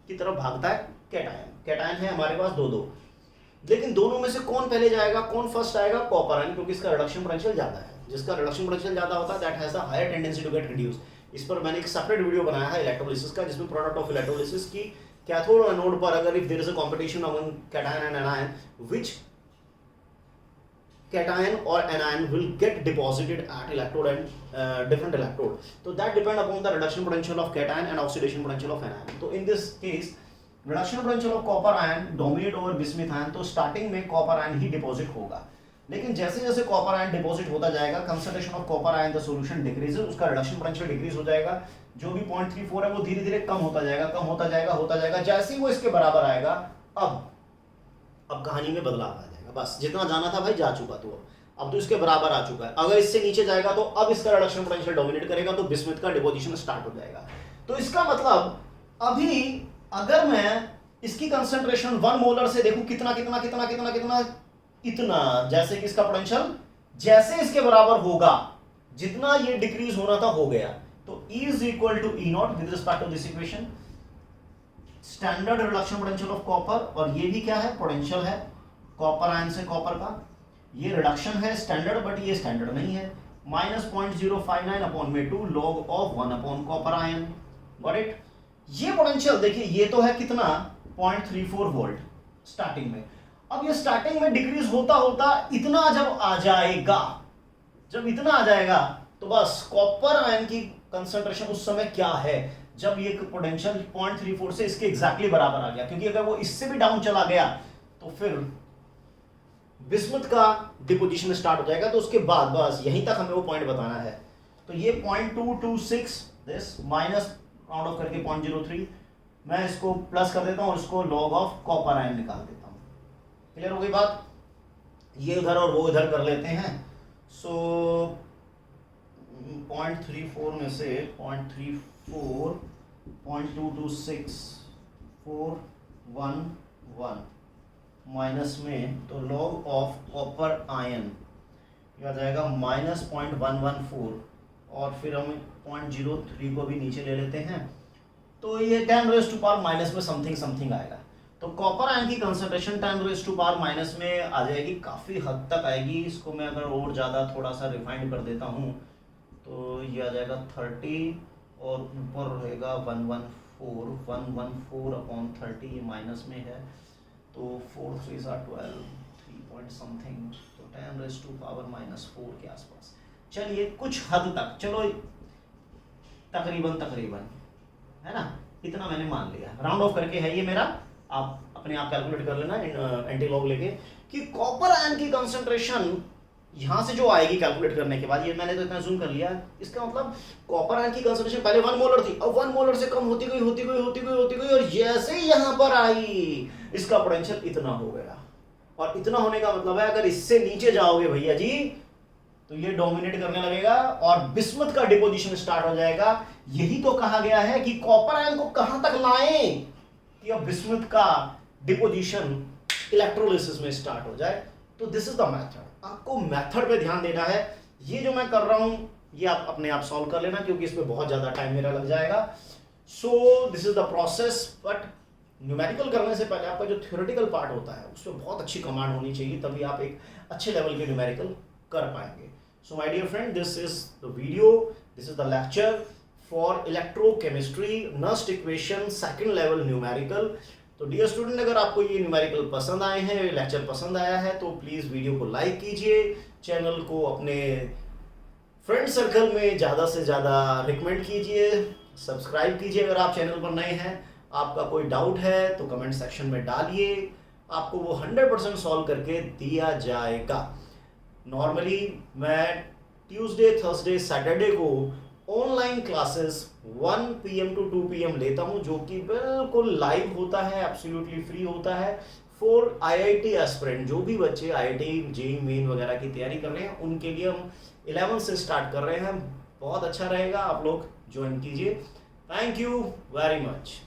की तरफ भागता है कैटायन। कैटायन है हमारे पास दो, लेकिन दोनों में से कौन पहले जाएगा, कौन फर्स्ट आएगा, कॉपर आयन, क्योंकि इसका रिडक्शन पोटेंशियल ज्यादा है। जिसका रिडक्शन पोटेंशियल ज्यादा होता है that has the higher tendency to get reduce. इस पर मैंने एक सेपरेट वीडियो बनाया है इलेक्ट्रोलिसिस का, जिसमें प्रोडक्ट ऑफ इलेक्ट्रोलिसिस की कैथोड और एनोड पर अगर if there is a competition among cation and anion, which cation or anion will get deposited at electrode and different electrode, so that depend upon the reduction potential of cation and oxidation potential of anion. So in this case reduction potential of copper ion dominate over bismuth ion, तो starting में copper ion ही deposit होगा। लेकिन जैसे जैसे copper ion deposit होता जाएगा concentration of copper ion the solution decreases, उसका reduction potential decrease हो जाएगा। जो भी 0.34 है वो धीरे धीरे कम होता जाएगा। जैसे ही वो इसके बराबर आएगा अब कहानी में बदलाव आ जाएगा। बस जितना जाना था भाई जा चुका, तो अब तो इसके बराबर आ चुका है। अगर इससे नीचे जाएगा तो अब इसका रिडक्शन पोटेंशियल डोमिनेट करेगा तो बिस्मथ का डिपोजिशन स्टार्ट हो जाएगा। तो इसका मतलब अभी अगर मैं इसकी कंसंट्रेशन 1 मोलर से देखूं कितना, जैसे कि इसका पोटेंशियल जैसे इसके बराबर होगा, जितना ये डिक्रीज होना था हो गया। तो E is equal to E naught with respect to this equation, standard reduction potential of copper, और ये भी क्या है, पोटेंशियल है कॉपर आयन से कॉपर का। ये रिडक्शन है स्टैंडर्ड, बट ये स्टैंडर्ड नहीं है, -0.059 अपॉन में 2 log of 1 upon copper ion. Got it. ये पोटेंशियल देखिए, ये तो है कितना 0.34 वोल्ट स्टार्टिंग में। अब ये स्टार्टिंग में डिक्रीज होता होता इतना जब आ जाएगा, जब इतना आ जाएगा तो बस कॉपर आयन की कंसंट्रेशन उस समय क्या है, जब ये पोटेंशियल 0.34 से इसके एग्जैक्टली बराबर आ गया। क्योंकि अगर वो इससे भी डाउन चला गया तो फिर बिस्मथ का डिपोजिशन स्टार्ट हो जाएगा। तो उसके बाद बस यहीं तक हमें वो पॉइंट बताना है। तो ये 0.226 दिस माइनस राउंड ऑफ करके 0.03, मैं इसको प्लस कर देता हूं और इसको लॉग ऑफ कॉपर आयन निकाल देता हूं। क्लियर हो गई बात। ये उधर और वो इधर कर लेते हैं। सो 0.34 में से 0.34 0.226411 माइनस में तो लॉग ऑफ कॉपर आयन आ जाएगा -0.114, और फिर हम 0.03 को भी नीचे ले लेते हैं तो ये 10⁻⁻- में समथिंग आएगा। तो कॉपर आयन की कंसंट्रेशन 10⁻⁻- में आ जाएगी, काफ़ी हद तक आएगी। इसको मैं अगर और ज़्यादा थोड़ा सा रिफाइंड कर देता हूँ तो ये आ जाएगा 30 और ऊपर रहेगा 114 अपॉन 30, ये माइनस में है तो 4 3 12 3 पॉइंट समथिंग, तो 10⁻⁻4 के आसपास। चलिए कुछ हद तक, चलो तकरीबन है ना, इतना मैंने मान लिया, राउंड ऑफ करके है ये मेरा, आप अपने आप कैलकुलेट कर लेना एंटी लॉग लेके कि कॉपर आयन की कंसंट्रेशन यहां से जो आएगी कैलकुलेट करने के बाद, ये मैंने तो इतना जूम कर लिया। इसका मतलब कॉपर आयन की कंसंट्रेशन पहले 1 मोलर थी, अब 1 मोलर से कम होती गई और जैसे ही यहां पर आई इसका पोटेंशियल इतना हो गया। और इतना होने का मतलब है अगर इससे नीचे जाओगे भैया जी तो ये डोमिनेट करने लगेगा और बिस्मथ का डिपोजिशन स्टार्ट हो जाएगा। यही तो कहा गया है कि कॉपर आयन को कहां तक लाएं कि अब बिस्मथ का डिपोजिशन इलेक्ट्रोलिसिस में स्टार्ट हो जाए। तो दिस इज द मेथड। आपको मेथड पे ध्यान देना है। ये जो मैं कर रहा हूं ये आप अपने आप सॉल्व कर लेना, क्योंकि इसमें बहुत ज्यादा टाइम मेरा लग जाएगा। So this is the process, but numerical करने से पहले आपका जो थ्योरेटिकल पार्ट होता है उसमें बहुत अच्छी कमांड होनी चाहिए, तभी आप एक अच्छे लेवल के न्यूमेरिकल कर पाएंगे। So my dear friend, this is the video, this is the lecture for electrochemistry Nernst equation second level numerical. तो डियर स्टूडेंट, अगर आपको ये न्यूमेरिकल पसंद आए हैं, लेक्चर पसंद आया है, तो प्लीज़ वीडियो को लाइक कीजिए, चैनल को अपने फ्रेंड सर्कल में ज़्यादा से ज़्यादा रिकमेंड कीजिए, सब्सक्राइब कीजिए अगर आप चैनल पर नए हैं। आपका कोई डाउट है तो कमेंट सेक्शन में डालिए, आपको वो 100% सॉल्व करके दिया जाएगा। नॉर्मली मैं ट्यूसडे, थर्सडे, सैटरडे को online classes 1 PM to 2 PM लेता हूँ, जो कि बिल्कुल लाइव होता है, एब्सोल्युटली फ्री होता है फॉर IIT एस्पिरेंट। जो भी बच्चे IIT JEE मेन वगैरह की तैयारी कर रहे हैं उनके लिए हम 11 से स्टार्ट कर रहे हैं। बहुत अच्छा रहेगा, आप लोग ज्वाइन कीजिए। Thank you very much.